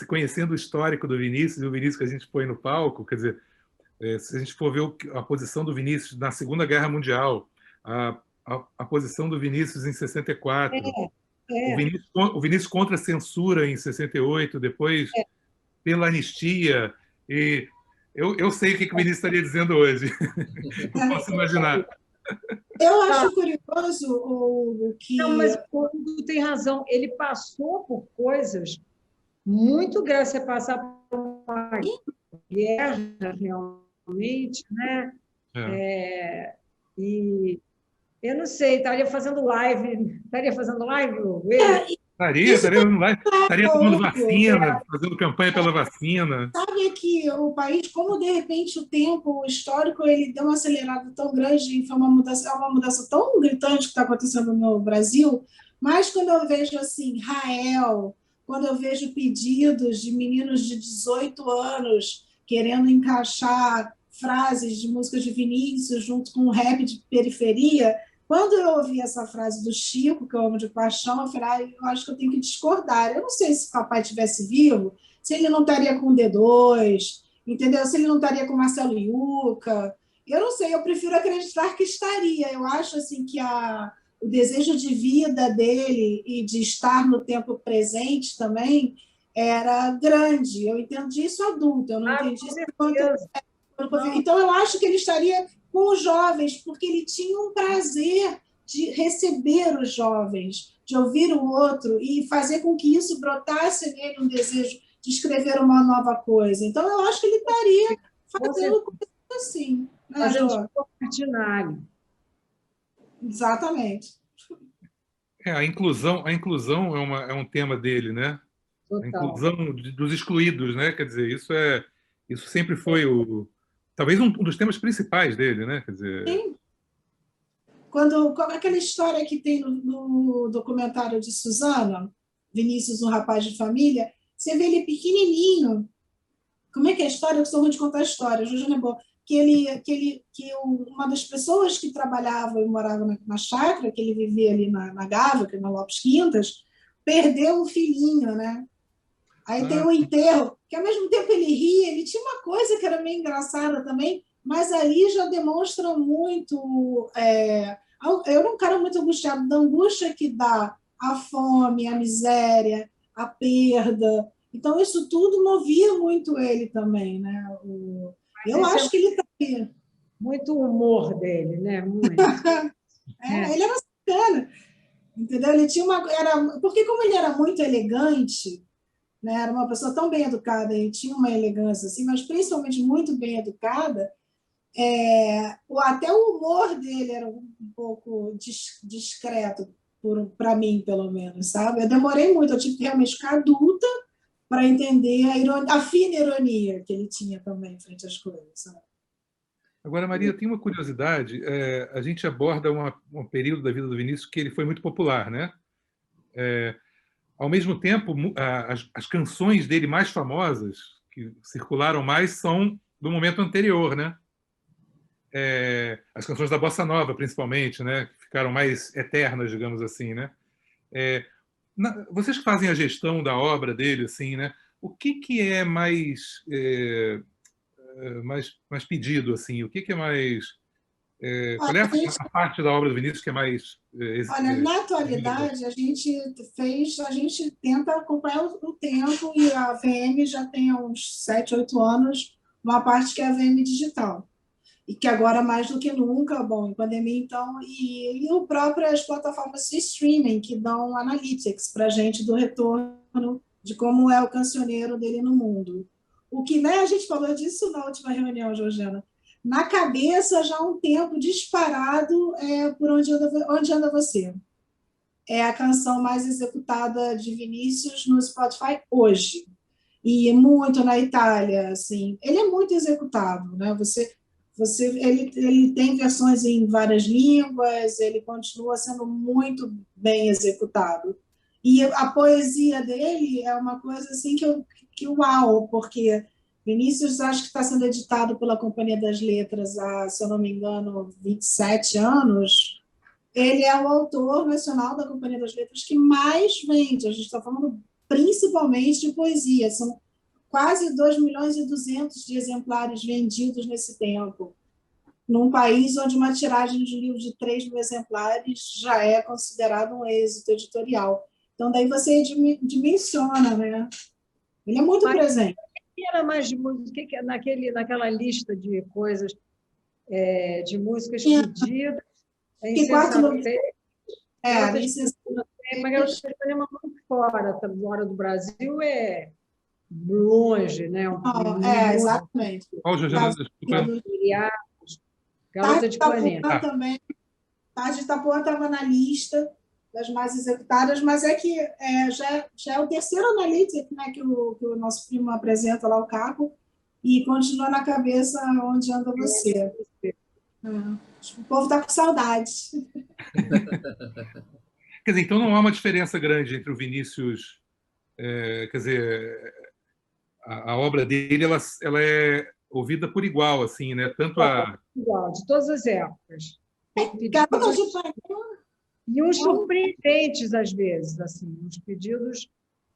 conhecendo o histórico do Vinícius e o Vinícius que a gente põe no palco, quer dizer, se a gente for ver a posição do Vinícius na Segunda Guerra Mundial, a posição do Vinícius em 64, o Vinícius contra a censura em 68, depois pela anistia, e eu sei o que o Vinícius estaria dizendo hoje. Não posso imaginar. Eu acho curioso o que... Não, mas o Hugo tem razão. Ele passou por coisas muito graves. Você passar por uma guerra, realmente, né? E eu não sei, estaria fazendo live, Hugo? Estaria tomando vacina, fazendo campanha pela vacina. Sabe que o país, como de repente o tempo histórico ele deu uma acelerada tão grande, foi uma mudança tão gritante que está acontecendo no Brasil, mas quando eu vejo assim, Rael, quando eu vejo pedidos de meninos de 18 anos querendo encaixar frases de música de Vinícius junto com um rap de periferia, quando eu ouvi essa frase do Chico, que eu amo de paixão, eu falei, eu acho que eu tenho que discordar. Eu não sei se o papai estivesse vivo, se ele não estaria com o D2, entendeu? Se ele não estaria com o Marcelo Yuca. Eu não sei, eu prefiro acreditar que estaria. Eu acho assim, que o desejo de vida dele e de estar no tempo presente também era grande. Eu entendi isso adulto, eu não entendi isso quando... Então, eu acho que ele estaria com os jovens, porque ele tinha um prazer de receber os jovens, de ouvir o outro e fazer com que isso brotasse nele um desejo de escrever uma nova coisa. Então, eu acho que ele estaria fazendo coisas assim. Né, fazendo ordinário. Exatamente. A inclusão é um tema dele, né? Total. A inclusão dos excluídos, né? Quer dizer, isso sempre foi talvez um dos temas principais dele, né? Quer dizer... Sim. Aquela história que tem no documentário de Suzana, Vinícius, um rapaz de família, você vê ele pequenininho. Como é que é a história? Eu sou ruim de contar a história, Juju não é boa. Que uma das pessoas que trabalhava e morava na chácara, que ele vivia ali na Gávea, que é na Lopes Quintas, perdeu o filhinho, né? Aí tem o enterro, que ao mesmo tempo ele ria, ele tinha uma coisa que era meio engraçada também, mas ali já demonstra muito... eu era um cara muito angustiado, da angústia que dá a fome, a miséria, a perda. Então, isso tudo movia muito ele também, né? Eu acho que ele estaria. Muito humor dele, né? Muito. Ele era bacana, entendeu? Ele tinha porque como ele era muito elegante, né? Era uma pessoa tão bem educada e tinha uma elegância assim, mas principalmente muito bem educada, até o humor dele era um pouco discreto, para mim, pelo menos, sabe? Eu demorei muito, eu tive que realmente ficar adulta para entender a fina ironia que ele tinha também frente às coisas, sabe? Agora, Maria, tem uma curiosidade. A gente aborda um período da vida do Vinícius que ele foi muito popular, né? Ao mesmo tempo, as canções dele mais famosas, que circularam mais, são do momento anterior, né? As canções da Bossa Nova, principalmente, né? Que ficaram mais eternas, digamos assim, né? Vocês que fazem a gestão da obra dele, assim, né? O que é mais pedido, assim? O que é mais... qual é a parte da obra do Vinícius que é mais... Olha, na atualidade, a gente tenta acompanhar o tempo, e a VM já tem há uns 7, 8 anos uma parte que é a VM digital. E que agora, mais do que nunca, bom, em pandemia, então, e as plataformas de streaming que dão analytics para a gente do retorno de como é o cancioneiro dele no mundo. O que, né, a gente falou disso na última reunião, Georgiana. Na cabeça, já há um tempo disparado por onde anda você. É a canção mais executada de Vinícius no Spotify hoje. E muito na Itália, assim. Ele é muito executado, né? Ele tem versões em várias línguas, ele continua sendo muito bem executado. E a poesia dele é uma coisa assim que uau, porque Vinícius, acho que está sendo editado pela Companhia das Letras há, se eu não me engano, 27 anos. Ele é o autor nacional da Companhia das Letras que mais vende. A gente está falando principalmente de poesia. São quase 2.200.000 de exemplares vendidos nesse tempo, num país onde uma tiragem de um livro de 3.000 exemplares já é considerado um êxito editorial. Então, daí você dimensiona, né? Ele é muito presente. Era mais de música, naquela lista de coisas, de músicas pedidas, Que quarto no... Mas Garota de Ipanema muito fora do Brasil é longe, né? Exatamente. Qual, Josiana? Garota de Ipanema. Também. Tarde de Itapuã estava na lista das mais executadas, mas é que já é o terceiro analítico, né, que o nosso primo apresenta lá, o Caco, e continua na cabeça onde anda você. O povo está com saudade. Quer dizer, então não há uma diferença grande entre o Vinícius, quer dizer, a obra dele ela é ouvida por igual, assim, né? Tanto igual, de todas as épocas. Garota de Ipanema. E uns surpreendentes, às vezes, assim, uns pedidos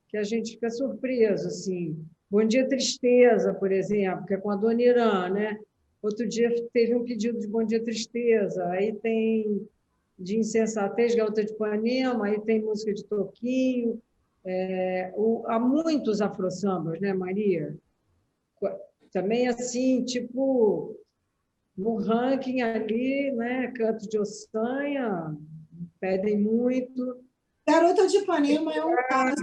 que a gente fica surpreso, assim. Bom Dia Tristeza, por exemplo, que é com a Dona Irã, né? Outro dia teve um pedido de Bom Dia Tristeza, aí tem de Insensatez, Garota de Ipanema, aí tem música de Toquinho. Há muitos afro-sambas, né, Maria? Também, assim, tipo, no ranking ali, né, Canto de Ossanha, pedem muito. Garota de Ipanema é um caso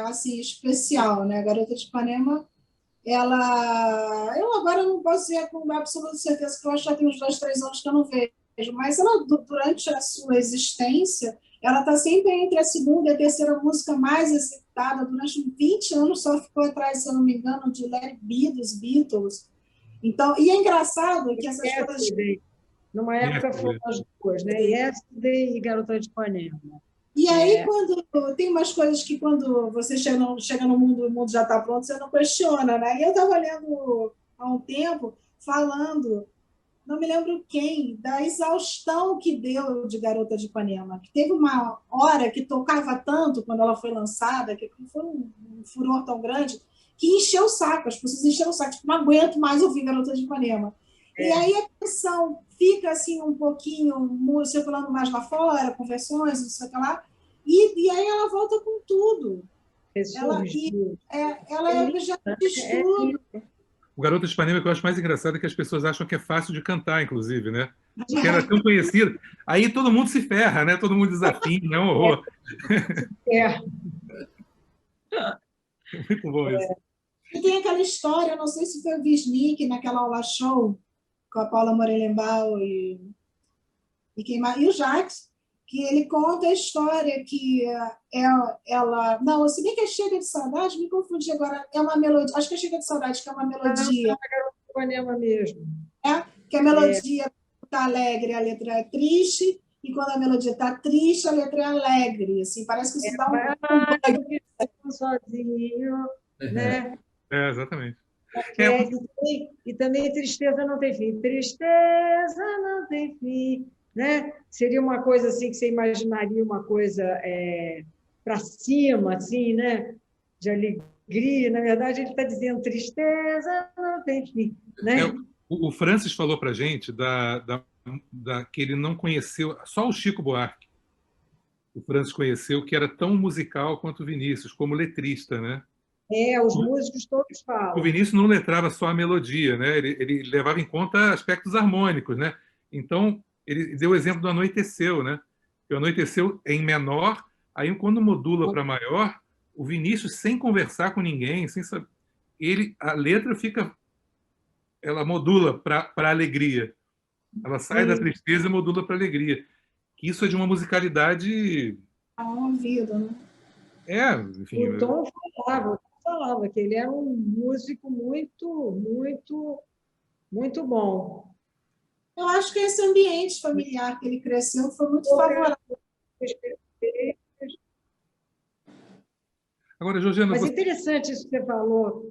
assim, especial, né? Garota de Ipanema, eu agora não posso dizer com absoluta certeza, que eu acho que já tem uns 2, 3 anos que eu não vejo, mas ela, durante a sua existência, ela está sempre entre a segunda e a terceira música mais executada. Durante 20 anos só ficou atrás, se eu não me engano, de Let It Be, dos Beatles. Então, e é engraçado que essas coisas... Numa época foram as duas, né? Yesterday e Garota de Ipanema. E aí, quando tem umas coisas que, quando você chega no mundo, o mundo já está pronto, você não questiona, né? E eu estava lendo há um tempo, falando, não me lembro quem, da exaustão que deu de Garota de Ipanema, que teve uma hora que tocava tanto quando ela foi lançada, que foi um furor tão grande, que encheu o saco, as pessoas encheram o saco, tipo, não aguento mais ouvir Garota de Ipanema. E aí a pressão fica assim um pouquinho circulando mais lá fora, com versões, não sei o que lá, e aí ela volta com tudo. Ela é objeto de estudo. O Garota de Ipanema, que eu acho mais engraçado, é que as pessoas acham que é fácil de cantar, inclusive, né? Porque ela é tão conhecida. Aí todo mundo se ferra, né? Todo mundo desafina, é um horror. Muito bom isso. E tem aquela história, não sei se foi o Wisnik, naquela aula show, com a Paula Morelenbaum e o Jacques, que ele conta a história que ela... Não, se bem que é Chega de Saudade, me confundi agora, é uma melodia, acho que é Chega de Saudade, que é uma melodia... É Ipanema mesmo. Que a melodia está alegre, a letra é triste, e quando a melodia está triste, a letra é alegre, assim, parece que isso dá um... sozinho, né? Exatamente. E também Tristeza Não Tem Fim. Tristeza não tem fim, né? Seria uma coisa assim que você imaginaria uma coisa para cima, assim, né? De alegria. Na verdade, ele está dizendo tristeza não tem fim, né? O Francis falou para a gente que ele não conheceu, só o Chico Buarque. O Francis conheceu, que era tão musical quanto o Vinícius, como letrista, né? Os músicos todos falam. O Vinícius não letrava só a melodia, né? Ele levava em conta aspectos harmônicos, né? Então, ele deu o exemplo do Anoiteceu, né? O Anoiteceu em menor, aí quando modula para maior, o Vinícius, sem conversar com ninguém, sem saber, a letra ela modula para a alegria. Ela sai da tristeza e modula para a alegria. Isso é de uma musicalidade... ouvido, né? Enfim... O Tom falava que ele era um músico muito, muito, muito bom. Eu acho que esse ambiente familiar que ele cresceu foi muito favorável. Agora, Josiana... Mas interessante isso que você falou.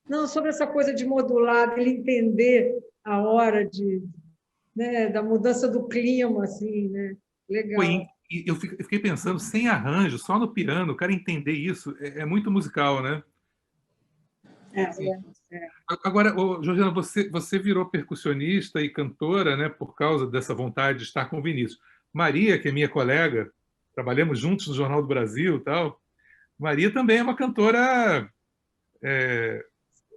Não, sobre essa coisa de modular, ele entender a hora né, da mudança do clima, assim, né? Legal. Eu fiquei pensando, sem arranjo, só no piano, o cara entender isso é muito musical, né? Agora, Georgiana, você virou percussionista e cantora, né, por causa dessa vontade de estar com o Vinícius. Maria, que é minha colega, trabalhamos juntos no Jornal do Brasil e tal. Maria também é uma cantora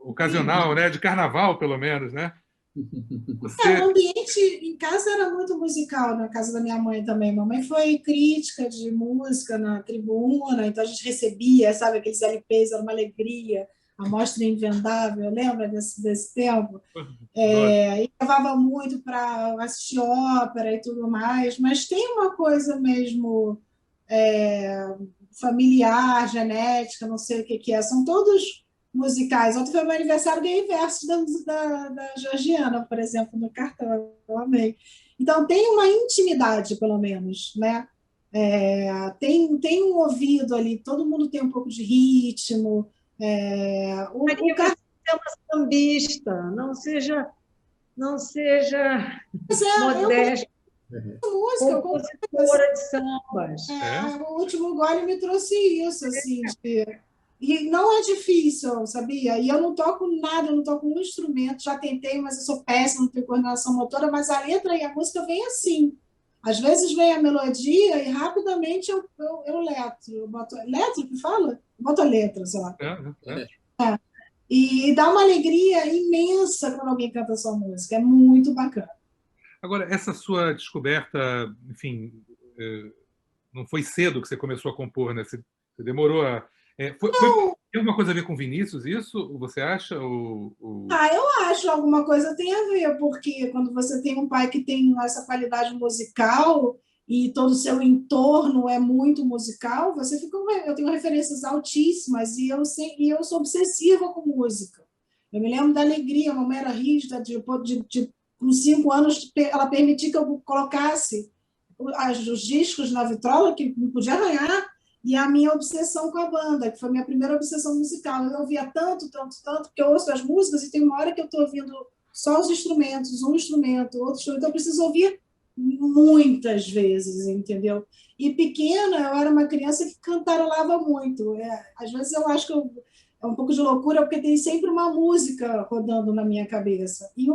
ocasional, né, de carnaval, pelo menos, né? O ambiente em casa era muito musical, na casa da minha mãe também. Mamãe foi crítica de música na tribuna, então a gente recebia, sabe, aqueles LPs, era uma alegria, a Mostra Invendável, lembra desse tempo? E levava muito para assistir ópera e tudo mais, mas tem uma coisa mesmo familiar, genética, não sei o que é, são todos musicais. Ontem foi meu aniversário, ganhei versos da Georgiana, por exemplo, no cartão, eu amei. Então, tem uma intimidade, pelo menos, né? Tem um ouvido ali, todo mundo tem um pouco de ritmo. O cartão é uma sambista, não seja modesto. Música, compositora de sambas. O último gole me trouxe isso, assim, e não é difícil, sabia? E eu não toco nada, eu não toco um instrumento, já tentei, mas eu sou péssima, não tenho coordenação motora, mas a letra e a música vem assim. Às vezes vem a melodia e rapidamente eu letro. Eu boto, letro que fala? Eu boto a letra, sei lá. E dá uma alegria imensa quando alguém canta a sua música, é muito bacana. Agora, essa sua descoberta, enfim, não foi cedo que você começou a compor, né? Você demorou a... Tem alguma coisa a ver com Vinícius, isso? Você acha? Eu acho alguma coisa tem a ver, porque quando você tem um pai que tem essa qualidade musical e todo o seu entorno é muito musical, você fica... Eu tenho referências altíssimas e eu sou obsessiva com música. Eu me lembro da alegria, a mamãe era rígida, com 5 anos, ela permitia que eu colocasse os discos na vitrola, que não podia arranhar, e a minha obsessão com a banda, que foi a minha primeira obsessão musical. Eu ouvia tanto, porque eu ouço as músicas e tem uma hora que eu estou ouvindo só os instrumentos, um instrumento, outro instrumento, então eu preciso ouvir muitas vezes, entendeu? E pequena, eu era uma criança que cantarolava muito. Às vezes eu acho que é um pouco de loucura, porque tem sempre uma música rodando na minha cabeça. E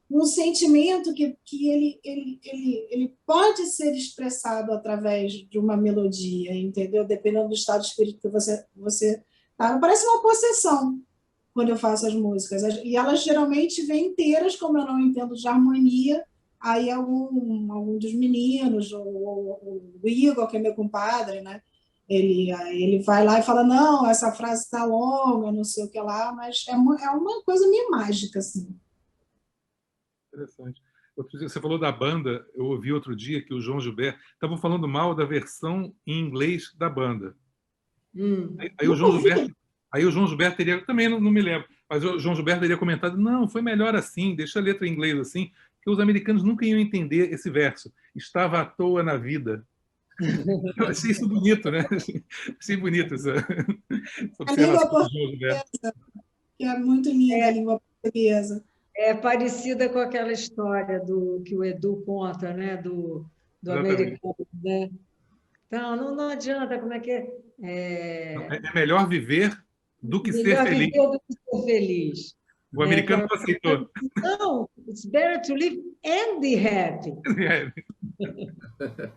um sentimento que ele pode ser expressado através de uma melodia, entendeu? Dependendo do estado de espírito que você tá. Parece uma possessão quando eu faço as músicas. E elas geralmente vêm inteiras, como eu não entendo de harmonia, aí algum dos meninos, o Igor, que é meu compadre, né? Ele vai lá e fala, não, essa frase está longa, não sei o que lá, mas é uma coisa meio mágica, assim. Interessante. Você falou da banda, eu ouvi outro dia que o João Gilberto... Estavam falando mal da versão em inglês da banda. Aí o João Gilberto teria... Também não me lembro, mas o João Gilberto teria comentado, não, foi melhor assim, deixa a letra em inglês assim, porque os americanos nunca iam entender esse verso. Estava à toa na vida. Eu achei isso bonito, né? Achei bonito essa observação do João Gilberto. Que é muito linda a língua portuguesa. É parecida com aquela história que o Edu conta, né? do americano, né? Então, não adianta, como é que é? É melhor viver do que ser feliz. Melhor viver do que ser feliz. O americano não aceitou. Não, it's better to live and be happy.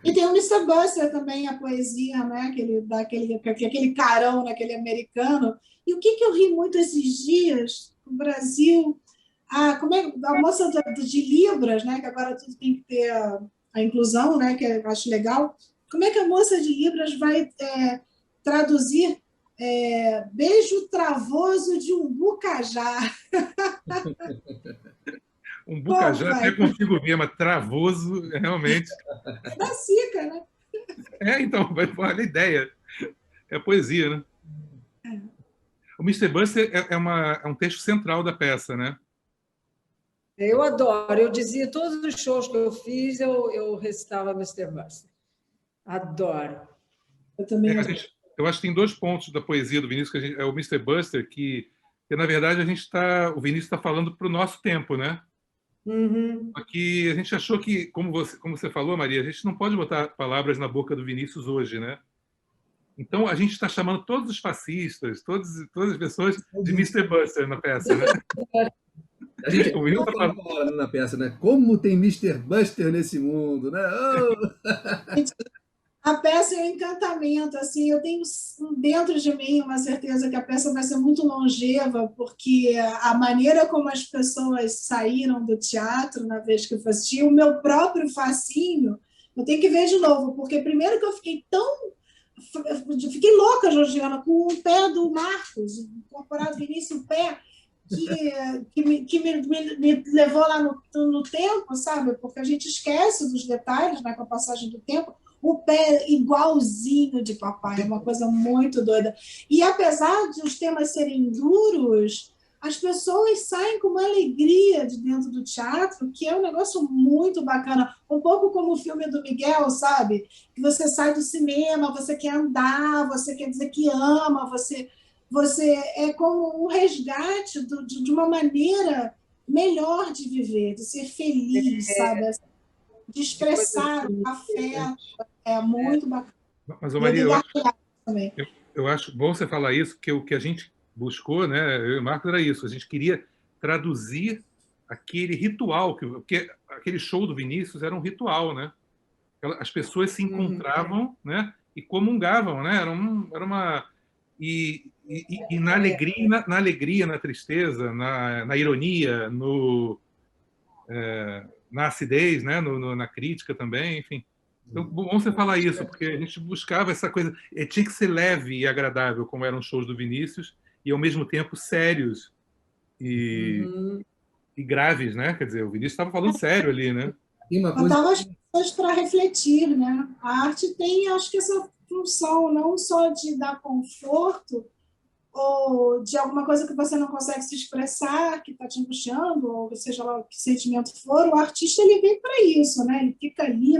E tem o Mr. Buster também, a poesia, né? Aquele carão naquele americano. E o que eu ri muito esses dias no Brasil... como é a moça de Libras, né? Que agora tudo tem que ter a inclusão, né? Que eu acho legal. Como é que a moça de Libras vai traduzir beijo travoso de um bucajá? Um bucajá até consigo ver, mas travoso, realmente. É da Sica, né? Então, olha a ideia. É poesia, né? O Mr. Buster é um texto central da peça, né? Eu adoro. Eu dizia, todos os shows que eu fiz, eu recitava Mr. Buster. Adoro. Eu também. Eu acho que tem 2 pontos da poesia do Vinícius, que é o Mr. Buster, que porque, na verdade, o Vinícius está falando para o nosso tempo, né? Uhum. Aqui a gente achou que, como você falou, Maria, a gente não pode botar palavras na boca do Vinícius hoje, né? Então a gente está chamando todos os fascistas, todas as pessoas de Mister Buster na peça, né? A gente O Vinícius tá falando... fala na peça, né? Como tem Mister Buster nesse mundo, né? Oh! A peça é um encantamento, assim, eu tenho dentro de mim uma certeza que a peça vai ser muito longeva, porque a maneira como as pessoas saíram do teatro na vez que eu assisti, o meu próprio fascínio, eu tenho que ver de novo, porque primeiro que eu fiquei louca, Georgiana, com o pé do Marcos, o incorporado Vinícius, o pé, me levou lá no tempo, sabe? Porque a gente esquece dos detalhes, né, com a passagem do tempo. O pé igualzinho de papai, é uma coisa muito doida. E apesar de os temas serem duros, as pessoas saem com uma alegria de dentro do teatro, que é um negócio muito bacana. Um pouco como o filme do Miguel, sabe? Que você sai do cinema, você quer andar, você quer dizer que ama, você é como um resgate de uma maneira melhor de viver, de ser feliz, sabe? De expressar o afeto. É muito bacana. Mas, Maria, eu acho bom você falar isso, porque o que a gente buscou, né, eu e o Marcos, era isso. A gente queria traduzir aquele ritual, porque aquele show do Vinícius era um ritual, né? As pessoas se encontravam, né, e comungavam, né? Era uma... E na alegria, na tristeza, na ironia, na acidez, né, na crítica também, enfim. Então, bom você falar isso, porque a gente buscava essa coisa... Tinha que ser leve e agradável, como eram os shows do Vinícius, e, ao mesmo tempo, sérios e graves, né? Quer dizer, o Vinícius estava falando sério ali, né? Botava as pessoas para refletir, né? A arte tem, acho que, essa função não só de dar conforto ou de alguma coisa que você não consegue se expressar, que está te angustiando, ou seja lá que sentimento for, o artista ele vem para isso, né? Ele fica ali,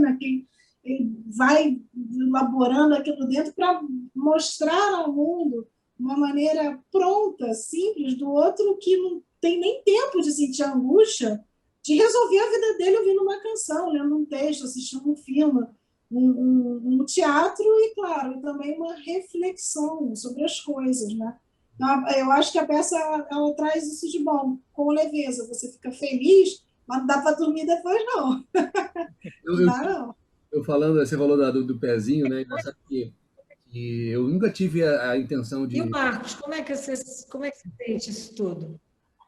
ele vai elaborando aquilo dentro para mostrar ao mundo uma maneira pronta, simples, do outro que não tem nem tempo de sentir angústia, de resolver a vida dele ouvindo uma canção, lendo um texto, assistindo um filme, um teatro e, claro, também uma reflexão sobre as coisas, né? Então, eu acho que a peça ela traz isso de bom, com leveza. Você fica feliz, mas não dá para dormir depois, não. Não dá, não. Você falou do pezinho, né? Engraçado que eu nunca tive a intenção de... E o Marcos, como é que você sente isso tudo?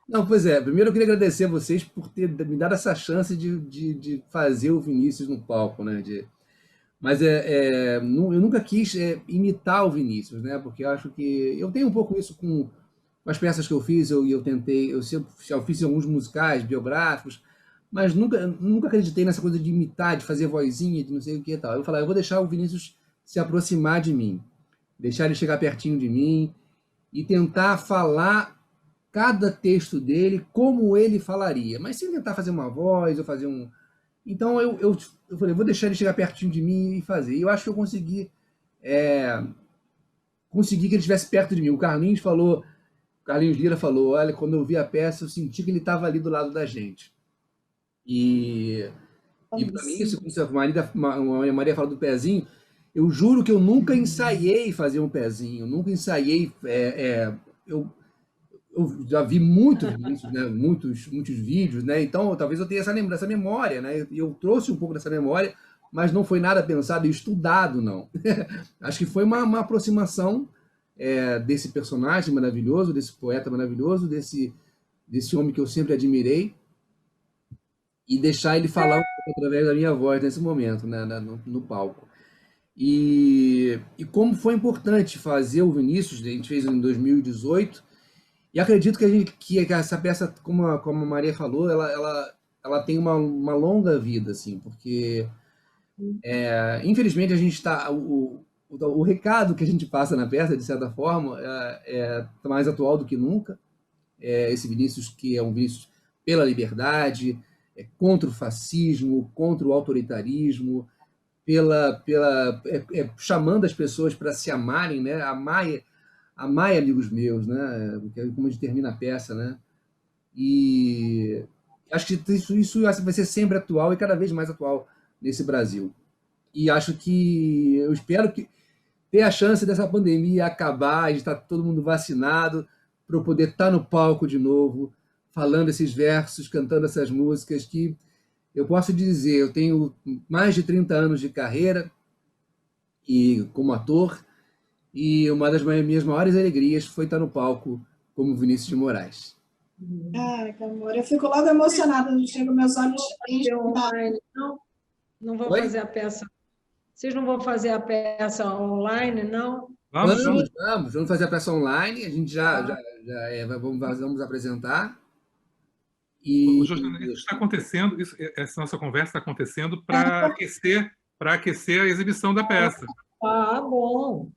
Não, pois é. Primeiro eu queria agradecer a vocês por ter me dado essa chance de fazer o Vinícius no palco, né? Mas eu nunca quis imitar o Vinícius, né? Porque eu acho que eu tenho um pouco isso com as peças que eu fiz. Eu tentei, eu fiz alguns musicais biográficos, mas nunca acreditei nessa coisa de imitar, de fazer vozinha, de não sei o que e tal. Eu falei, eu vou deixar o Vinícius se aproximar de mim, deixar ele chegar pertinho de mim e tentar falar cada texto dele como ele falaria, mas sem tentar fazer uma voz ou fazer um... Então eu falei, vou deixar ele chegar pertinho de mim e fazer. E eu acho que eu consegui que ele estivesse perto de mim. O Carlinhos Lira falou, olha, quando eu vi a peça, eu senti que ele estava ali do lado da gente. E para mim, isso, como a Maria falou do pezinho, eu juro que eu nunca ensaiei fazer um pezinho, nunca ensaiei... eu já vi muitos vídeos, né? muitos vídeos, né? Então talvez eu tenha essa memória, né? E eu trouxe um pouco dessa memória, mas não foi nada pensado e estudado, não. Acho que foi uma aproximação desse personagem maravilhoso, desse poeta maravilhoso, desse homem que eu sempre admirei, e deixar ele falar um pouco através da minha voz nesse momento, né? no palco. E como foi importante fazer o Vinícius, a gente fez em 2018, e acredito que essa peça, como a Maria falou, ela tem uma longa vida, assim, porque, infelizmente, a gente está... O recado que a gente passa na peça, de certa forma, é mais atual do que nunca. Esse Vinícius, que é um Vinícius pela liberdade, contra o fascismo, contra o autoritarismo, chamando as pessoas para se amarem, né? Amai, amigos meus, né? Como a gente termina a peça, né? E acho que isso vai ser sempre atual e cada vez mais atual nesse Brasil. E acho que eu espero que ter a chance dessa pandemia acabar, de estar todo mundo vacinado, para eu poder estar no palco de novo, falando esses versos, cantando essas músicas que eu posso dizer, eu tenho mais de 30 anos de carreira e como ator, e uma das minhas maiores alegrias foi estar no palco como Vinícius de Moraes. Ai, que amor. Eu fico logo emocionada, chego meus olhos enchem. Não vão Oi? fazer a peça. Vocês não vão fazer a peça online, não? Vamos fazer a peça online, a gente vamos apresentar. E Josiana, isso está acontecendo, essa nossa conversa está acontecendo para aquecer a exibição da peça. Ah, bom.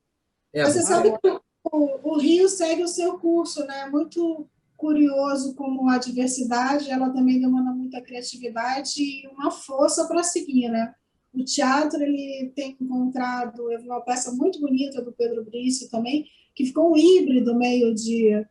Você sabe que o Rio segue o seu curso, né? Muito curioso como a diversidade, ela também demanda muita criatividade e uma força para seguir, né? O teatro, ele tem encontrado uma peça muito bonita do Pedro Brice também, que ficou um híbrido meio de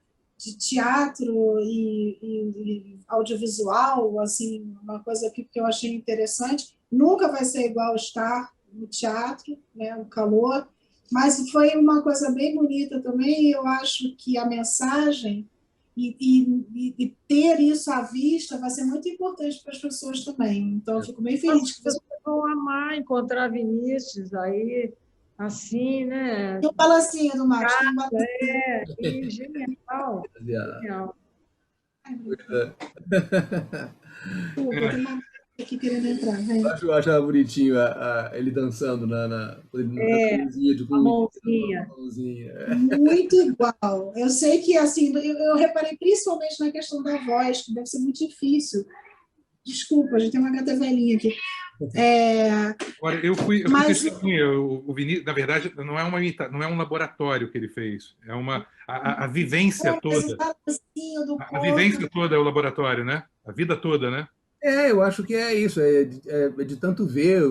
teatro e audiovisual, assim, uma coisa que eu achei interessante. Nunca vai ser igual estar no teatro, né? O calor, mas foi uma coisa bem bonita também, e eu acho que a mensagem e ter isso à vista vai ser muito importante para as pessoas também. Então, eu fico bem feliz que vocês vão amar encontrar Vinícius aí, assim, né? Tem um balancinho do Marcos. Genial. Genial. Aqui querendo entrar. Eu acho bonitinho ele dançando na coisinha de mãozinha. Muito igual. Eu sei que, assim, eu reparei principalmente na questão da voz, que deve ser muito difícil. Desculpa, a gente tem uma gata velhinha aqui. Agora, eu fui testemunha. O Vinícius, na verdade, não é um laboratório que ele fez, é a vivência toda. A vivência toda é o laboratório, né? A vida toda, né? Eu acho que é isso, de tanto ver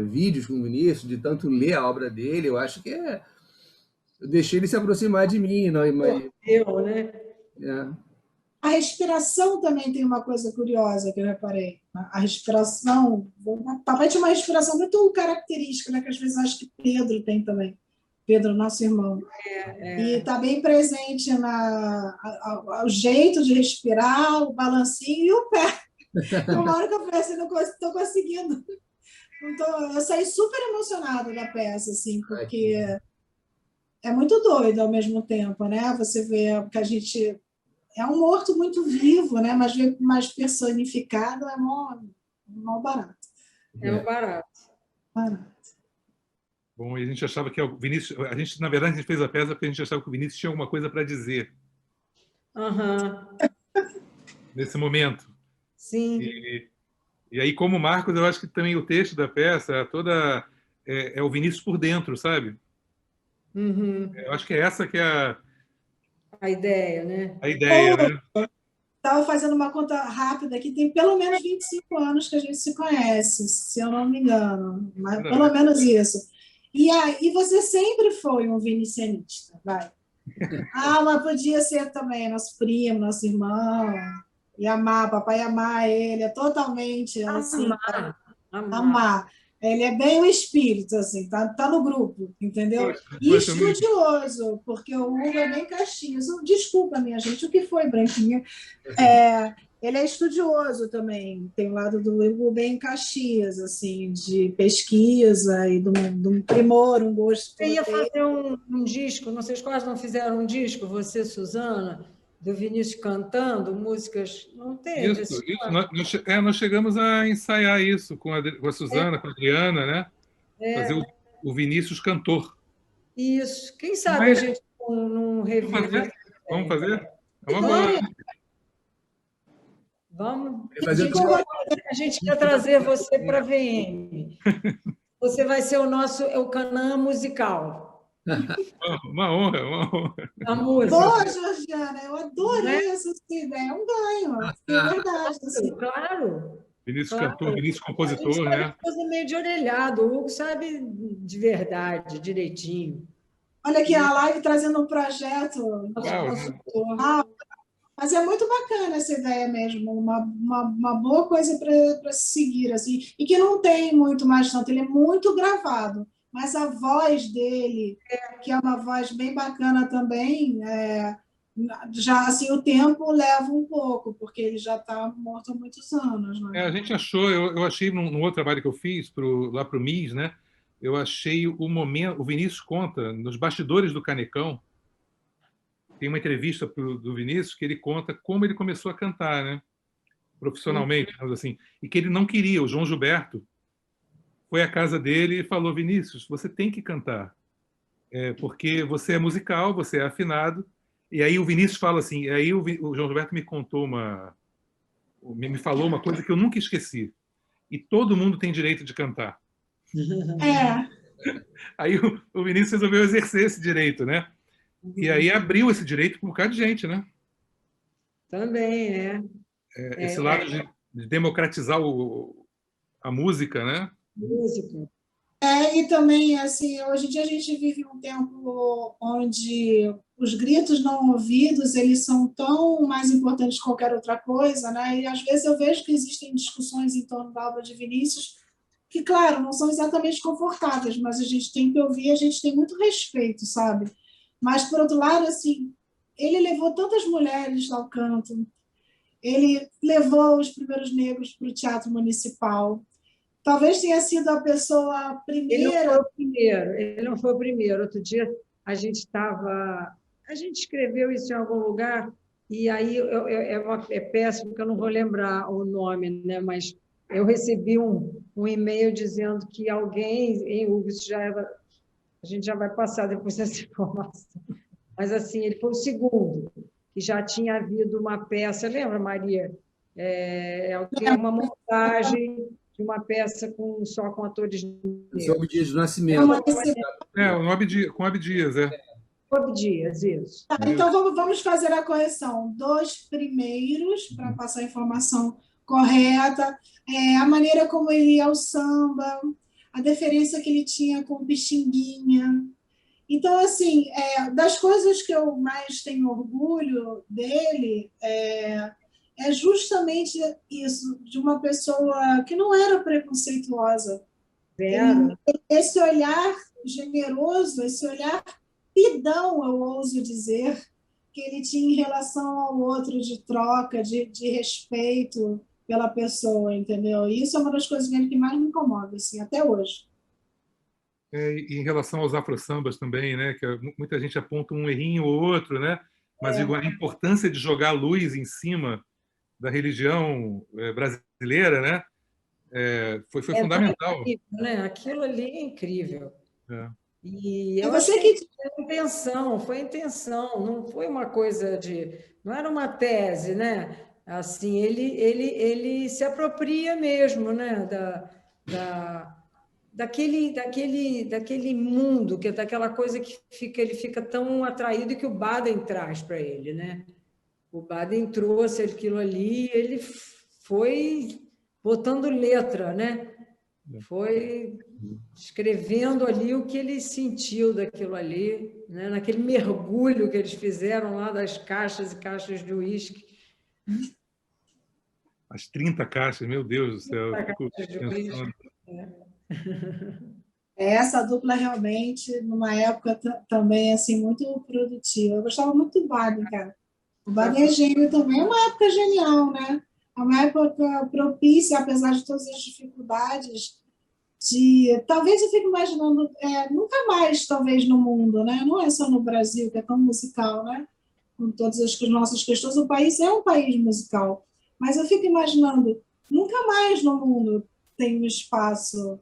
vídeos com o Vinícius, de tanto ler a obra dele, eu acho que eu deixei ele se aproximar de mim. Não, né? A respiração também tem uma coisa curiosa que eu reparei. A respiração, o papai tinha uma respiração muito característica, né, que às vezes acho que Pedro tem também. Pedro, nosso irmão. E está bem presente o jeito de respirar, o balancinho e o pé. Uma hora que eu pensei, não estou conseguindo. Então, eu saí super emocionada da peça, assim, porque é muito doido ao mesmo tempo, né? Você vê que a gente é um morto muito vivo, né? Mas mais personificado é mó barato. É um barato. Bom, e a gente achava que o Vinícius... na verdade, a gente fez a peça porque a gente achava que o Vinícius tinha alguma coisa para dizer. Nesse momento. Sim. E aí, como Marcos, eu acho que também o texto da peça é o Vinícius por dentro, sabe? Eu acho que é essa que é a ideia, né? A ideia, né? Estava fazendo uma conta rápida aqui, tem pelo menos 25 anos que a gente se conhece, se eu não me engano, mas pelo menos isso. E você sempre foi um vinicianista, vai. Mas podia ser também nosso primo, nosso irmão. E papai amar ele, é totalmente assim. Amar. Ele é bem o espírito, assim, tá no grupo, entendeu? E estudioso, porque o Hugo é bem Caxias. Desculpa, minha gente, o que foi, Branquinha? Ele é estudioso também, tem o lado do Hugo bem Caxias, assim, de pesquisa e de um primor, um gosto. Você ia fazer um disco, não sei quase não fizeram um disco, você, Suzana, do Vinícius cantando músicas, não teve. Isso. Nós chegamos a ensaiar isso com a Suzana, com a Adriana, né? Fazer o Vinícius cantor. Isso. Quem sabe a gente não revive. Vamos fazer? É uma boa. Vamos. A gente quer trazer você para a VM. Você vai ser o Canaã musical. Uma honra, uma honra. A música. Boa, Georgiana, eu adorei essa ideia, é um ganho, é verdade. Assim. Claro. Vinícius cantor, Vinícius compositor, né? Coisa meio de orelhado, o Hugo sabe de verdade, direitinho. Olha aqui a live trazendo um projeto. Uau, Mas é muito bacana essa ideia mesmo, uma boa coisa para se seguir, assim, e que não tem muito mais tanto, ele é muito gravado, mas a voz dele, que é uma voz bem bacana também, já assim o tempo leva um pouco, porque ele já está morto há muitos anos. Né? a gente achou, eu achei num outro trabalho que eu fiz lá para o MIS, né? Eu achei o momento, o Vinícius conta, nos bastidores do Canecão, tem uma entrevista do Vinícius que ele conta como ele começou a cantar, né? Profissionalmente, assim, e que ele não queria. O João Gilberto foi à casa dele e falou: Vinícius, você tem que cantar, porque você é musical, você é afinado. E aí o Vinícius fala assim, aí o João Gilberto me falou uma coisa que eu nunca esqueci. E todo mundo tem direito de cantar. Aí o Vinícius resolveu exercer esse direito, né? E aí abriu esse direito para um bocado de gente, né? Também, Esse lado de democratizar a música, né? Música. E também, assim, hoje em dia a gente vive um tempo onde os gritos não ouvidos, eles são tão mais importantes que qualquer outra coisa, né? E às vezes eu vejo que existem discussões em torno da obra de Vinícius que, claro, não são exatamente confortáveis, mas a gente tem que ouvir, a gente tem muito respeito, sabe? Mas, por outro lado, assim, ele levou tantas mulheres ao canto, ele levou os primeiros negros para o teatro municipal. Talvez tenha sido a pessoa primeira. Ele não foi o primeiro. Outro dia a gente escreveu isso em algum lugar, e aí é péssimo porque eu não vou lembrar o nome, né? Mas eu recebi um e-mail dizendo que alguém, a gente já vai passar depois dessa informação. Mas assim, ele foi o segundo, que já tinha havido uma peça, lembra, Maria? Uma montagem de uma peça só com atores negros. Sob Dias do Nascimento. Com Abdias, Abdias, isso. Então, vamos fazer a correção. Dos primeiros, para passar a informação correta, a maneira como ele ia ao samba, a deferência que ele tinha com o Pixinguinha. Então, assim, das coisas que eu mais tenho orgulho dele é justamente isso, de uma pessoa que não era preconceituosa. Esse olhar generoso, esse olhar pidão, eu ouso dizer, que ele tinha em relação ao outro, de troca, de respeito pela pessoa, entendeu? E isso é uma das coisas dele que mais me incomoda, assim, até hoje. E em relação aos afro-sambas também, né? Que muita gente aponta um errinho ou outro, né? Mas digo, a importância de jogar luz em cima da religião brasileira, né? Foi fundamental. Incrível, né? Aquilo ali é incrível. E eu acho que foi intenção, não foi uma coisa não era uma tese, né? Assim, ele se apropria mesmo, né? Daquele mundo, daquela coisa que ele fica tão atraído e que o Baden traz para ele, né? O Baden trouxe aquilo ali, ele foi botando letra, né? Foi escrevendo ali o que ele sentiu daquilo ali, né? Naquele mergulho que eles fizeram lá das caixas e caixas de uísque. As 30 caixas, meu Deus do céu. Eu fico pensando. Essa dupla realmente, numa época também assim, muito produtiva. Eu gostava muito do Baden, cara. O Baden é gênio também, é uma época genial, né? É uma época propícia, apesar de todas as dificuldades, talvez eu fique imaginando, nunca mais, talvez, no mundo, né? Não é só no Brasil, que é tão musical, né? Com todas as nossas questões, o país é um país musical, mas eu fico imaginando, nunca mais no mundo tem um espaço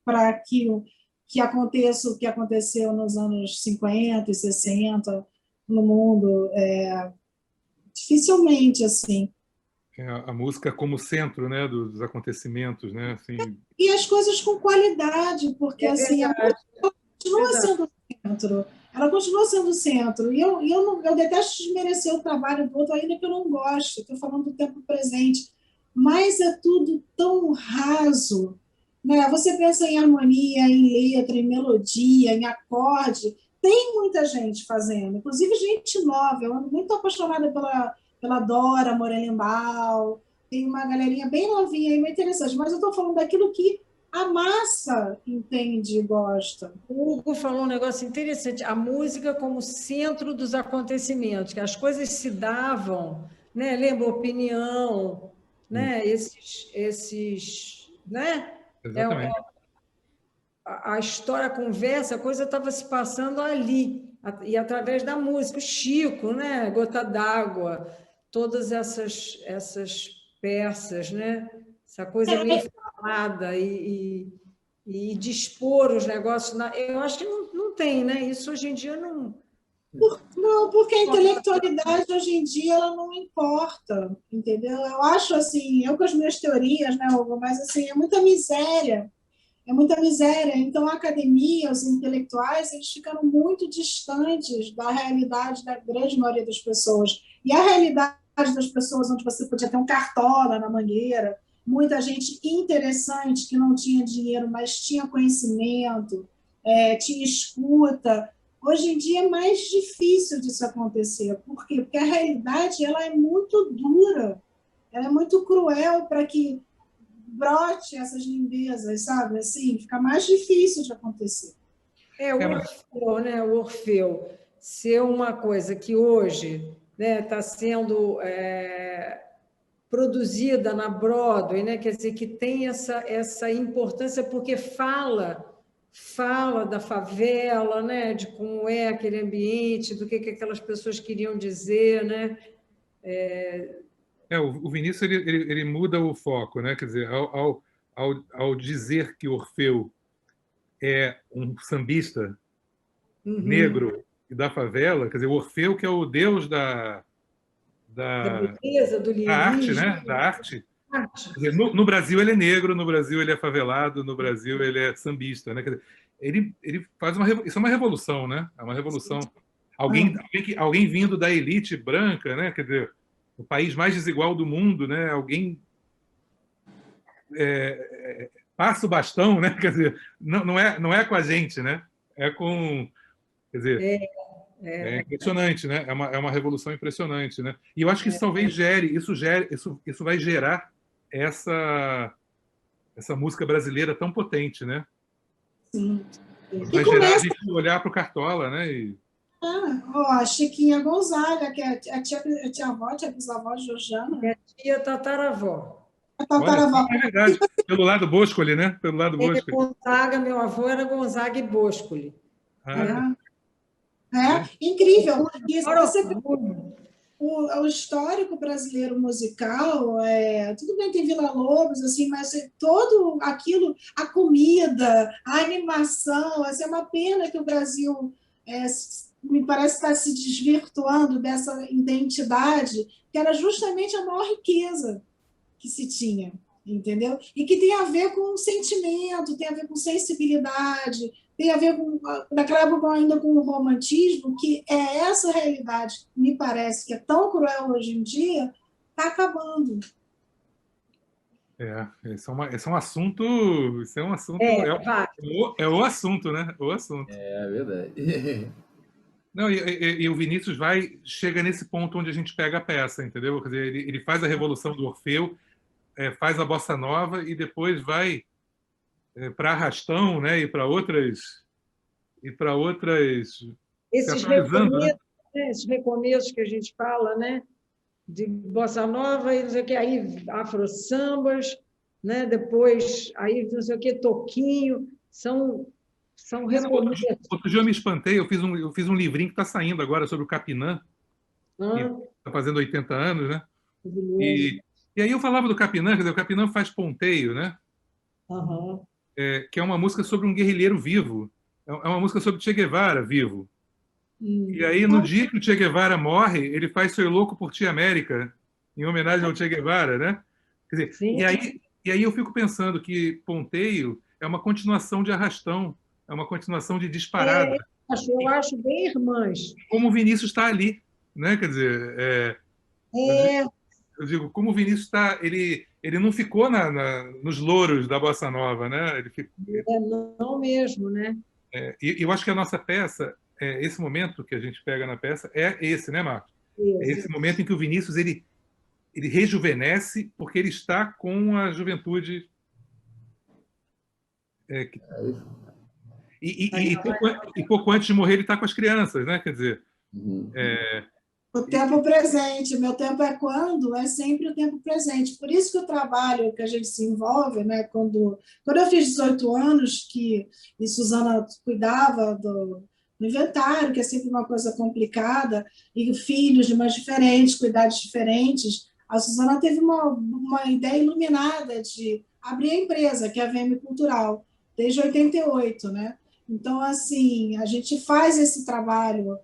para aquilo que aconteça o que aconteceu nos anos 50 e 60 no mundo, dificilmente, assim. A música como centro, né, dos acontecimentos, né? Assim... E as coisas com qualidade, porque assim, a música continua sendo centro. Ela continua sendo centro. E eu detesto desmerecer o trabalho do outro, ainda que eu não goste. Estou falando do tempo presente. Mas é tudo tão raso. Né? Você pensa em harmonia, em letra, em melodia, em acorde. tem muita gente fazendo, inclusive gente nova. Eu ando muito apaixonada pela Dora Morelenbaum, tem uma galerinha bem novinha aí, muito interessante, mas eu estou falando daquilo que a massa entende e gosta. O Hugo falou um negócio interessante, a música como centro dos acontecimentos, que as coisas se davam, né? Lembra opinião, né? Né? Exatamente. A história, a conversa, a coisa estava se passando ali, e através da música. O Chico, né? Gota d'Água, todas essas peças, né? Essa coisa meio falada e dispor os negócios. Eu acho que não tem, né? Isso hoje em dia não. Não, porque a intelectualidade hoje em dia ela não importa, entendeu? Eu acho assim, eu com as minhas teorias, né, Hugo, mas assim, é muita miséria. É muita miséria. Então, a academia, os intelectuais, eles ficaram muito distantes da realidade da grande maioria das pessoas. E a realidade das pessoas, onde você podia ter um cartola na Mangueira, muita gente interessante que não tinha dinheiro, mas tinha conhecimento, tinha escuta. Hoje em dia é mais difícil disso acontecer. Por quê? Porque a realidade ela é muito dura, ela é muito cruel para que brote essas lindezas, sabe? Assim, fica mais difícil de acontecer. O Orfeu, né? O Orfeu ser uma coisa que hoje, né, está sendo produzida na Broadway, né? Quer dizer, que tem essa importância porque fala da favela, né? De como é aquele ambiente, do que aquelas pessoas queriam dizer, né? O Vinícius ele muda o foco, né? Quer dizer, ao dizer que Orfeu é um sambista negro e da favela, quer dizer, o Orfeu que é o deus da beleza, do da arte, lirismo. né? Da arte. Quer dizer, no Brasil ele é negro, no Brasil ele é favelado, no Brasil ele é sambista, né? Quer dizer, ele faz isso é uma revolução, né? É uma revolução. Alguém vindo da elite branca, né? Quer dizer, o país mais desigual do mundo, né? Alguém passa o bastão, né? Quer dizer, não é com a gente, né? É com, quer dizer, é impressionante, né? É uma revolução impressionante, né? E eu acho que isso talvez isso vai gerar essa música brasileira tão potente, né? Sim. Vai gerar a gente olhar para o Cartola, né? A Chiquinha Gonzaga, que é a tia-avó, a bisavó de Georgiana. É a tia tataravó. A tataravó. É verdade. Pelo lado Boscoli, né? Pelo lado Boscoli. Gonzaga, meu avô era Gonzaga e Boscoli. Incrível. Isso, o histórico brasileiro musical, tudo bem, tem Vila Lobos, assim, mas todo aquilo, a comida, a animação, assim, é uma pena que o Brasil me parece estar se desvirtuando dessa identidade, que era justamente a maior riqueza que se tinha, entendeu? E que tem a ver com sentimento, tem a ver com sensibilidade, tem a ver com, naquela época ainda com o romantismo, que é essa realidade, me parece, que é tão cruel hoje em dia, está acabando. Esse é um assunto. Isso é um assunto. É o assunto, né? O assunto. É verdade. Não, e o Vinícius chega nesse ponto onde a gente pega a peça, entendeu? Quer dizer, ele faz a revolução do Orfeu, faz a bossa nova e depois vai para Arrastão, né? E para outras. Esses recomeços, né? Esses recomeços que a gente fala, né? De bossa nova e não sei o que, aí afro-sambas, né? Depois aí não sei o que, toquinho, são recomeços. Outro dia eu me espantei, eu fiz um livrinho que está saindo agora sobre o Capinã, que está fazendo 80 anos, né? E aí eu falava do Capinã, quer dizer, o Capinã faz ponteio, né? Que é uma música sobre um guerrilheiro vivo, é uma música sobre Che Guevara vivo. E aí, no dia que o Che Guevara morre, ele faz Soy Louco por Ti América, em homenagem ao Che Guevara, né? Quer dizer, e aí eu fico pensando que Ponteio é uma continuação de Arrastão, é uma continuação de Disparada. Eu acho bem irmãs. Como o Vinícius está ali, né? Quer dizer, eu digo, como o Vinícius está, ele não ficou nos louros da Bossa Nova, né? Não mesmo, né? E eu acho que a nossa peça esse momento que a gente pega na peça é esse, né, Marcos? É esse momento em que o Vinícius ele rejuvenesce porque ele está com a juventude. E pouco antes de morrer ele está com as crianças, né? Quer dizer, o tempo presente, meu tempo é quando? É sempre o tempo presente. Por isso que o trabalho que a gente se envolve, né? Quando eu fiz 18 anos, e Suzana cuidava do inventário, que é sempre uma coisa complicada, e filhos de mães diferentes, cuidados diferentes, a Suzana teve uma ideia iluminada de abrir a empresa, que é a VM Cultural, desde 88, né? Então, assim, a gente faz esse trabalho.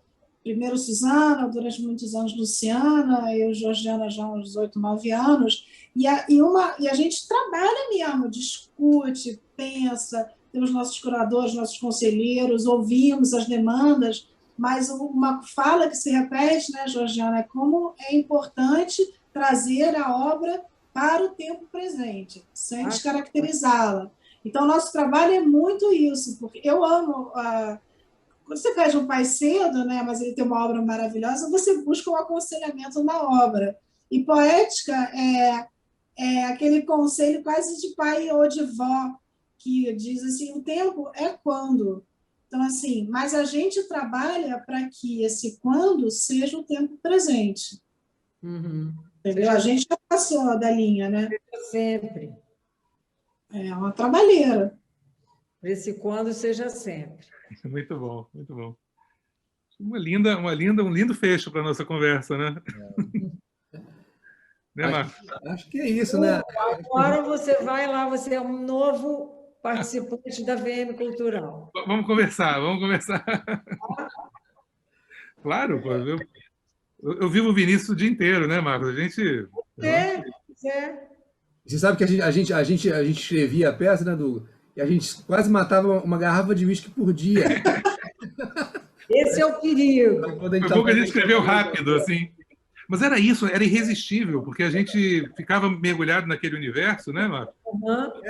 Primeiro Suzana, durante muitos anos Luciana, eu e Georgiana já há uns 8, 9 anos, e a gente trabalha mesmo, discute, pensa, temos nossos curadores, nossos conselheiros, ouvimos as demandas, mas uma fala que se repete, né, Georgiana, é como é importante trazer a obra para o tempo presente, sem descaracterizá-la. Então, nosso trabalho é muito isso, porque eu amo quando você pede um pai cedo, né, mas ele tem uma obra maravilhosa, você busca um aconselhamento na obra. E poética é aquele conselho quase de pai ou de vó, que diz assim, o tempo é quando. Então, assim, mas a gente trabalha para que esse quando seja o tempo presente. Entendeu? A gente já passou da linha, né? Sempre. É uma trabalheira. Esse quando seja sempre. Muito bom, muito bom. Um lindo fecho para a nossa conversa, né? Né, Marcos? Acho que é isso, né? Agora você vai lá, você é um novo participante da VM Cultural. Vamos conversar. Claro, pô, eu vivo o Vinícius o dia inteiro, né, Marcos? A gente... Você sabe que a gente escrevia a peça, né, Dudu? E a gente quase matava uma garrafa de uísque por dia. Esse é o perigo. Foi bom que a gente escreveu rápido, assim. Mas era isso, era irresistível, porque a gente ficava mergulhado naquele universo, né, Marcos?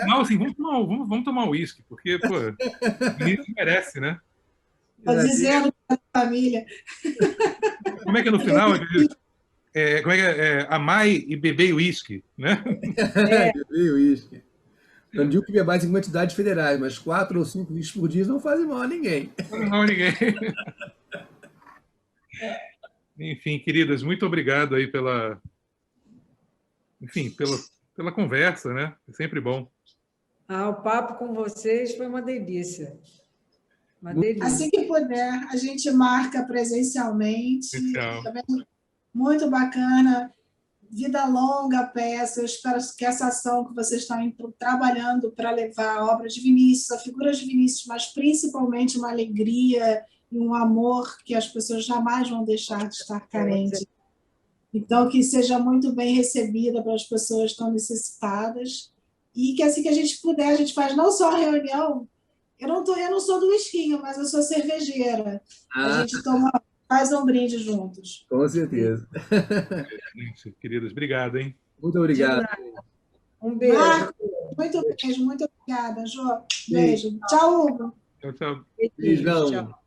Não, assim, vamos tomar uísque, porque, pô, isso merece, né? Estou dizendo para a família. Como é que é no final? Como é que é? Amar e beber uísque, né? Beber uísque. Não digo que bebais em quantidades federais, mas 4 ou 5 uísques por dia não fazem mal a ninguém. Não fazem mal a ninguém. Enfim, queridas, muito obrigado aí pela conversa, né? É sempre bom. O papo com vocês foi uma delícia. Uma delícia. Assim que puder, a gente marca presencialmente. Também muito bacana. Vida longa a peça. Eu espero que essa ação que vocês estão trabalhando para levar a obra de Vinícius, a figura de Vinícius, mas principalmente uma alegria e um amor que as pessoas jamais vão deixar de estar carentes. Então, que seja muito bem recebida pelas pessoas que estão necessitadas e que assim que a gente puder, a gente faz não só a reunião. Eu não sou do whiskinho, mas eu sou cervejeira. A gente faz um brinde juntos. Com certeza. Queridas, obrigado, hein? Muito obrigado. Um beijo. Muito beijo, muito obrigada, Jô. Beijo. Tchau, Hugo. Tchau. Beijão. Tchau.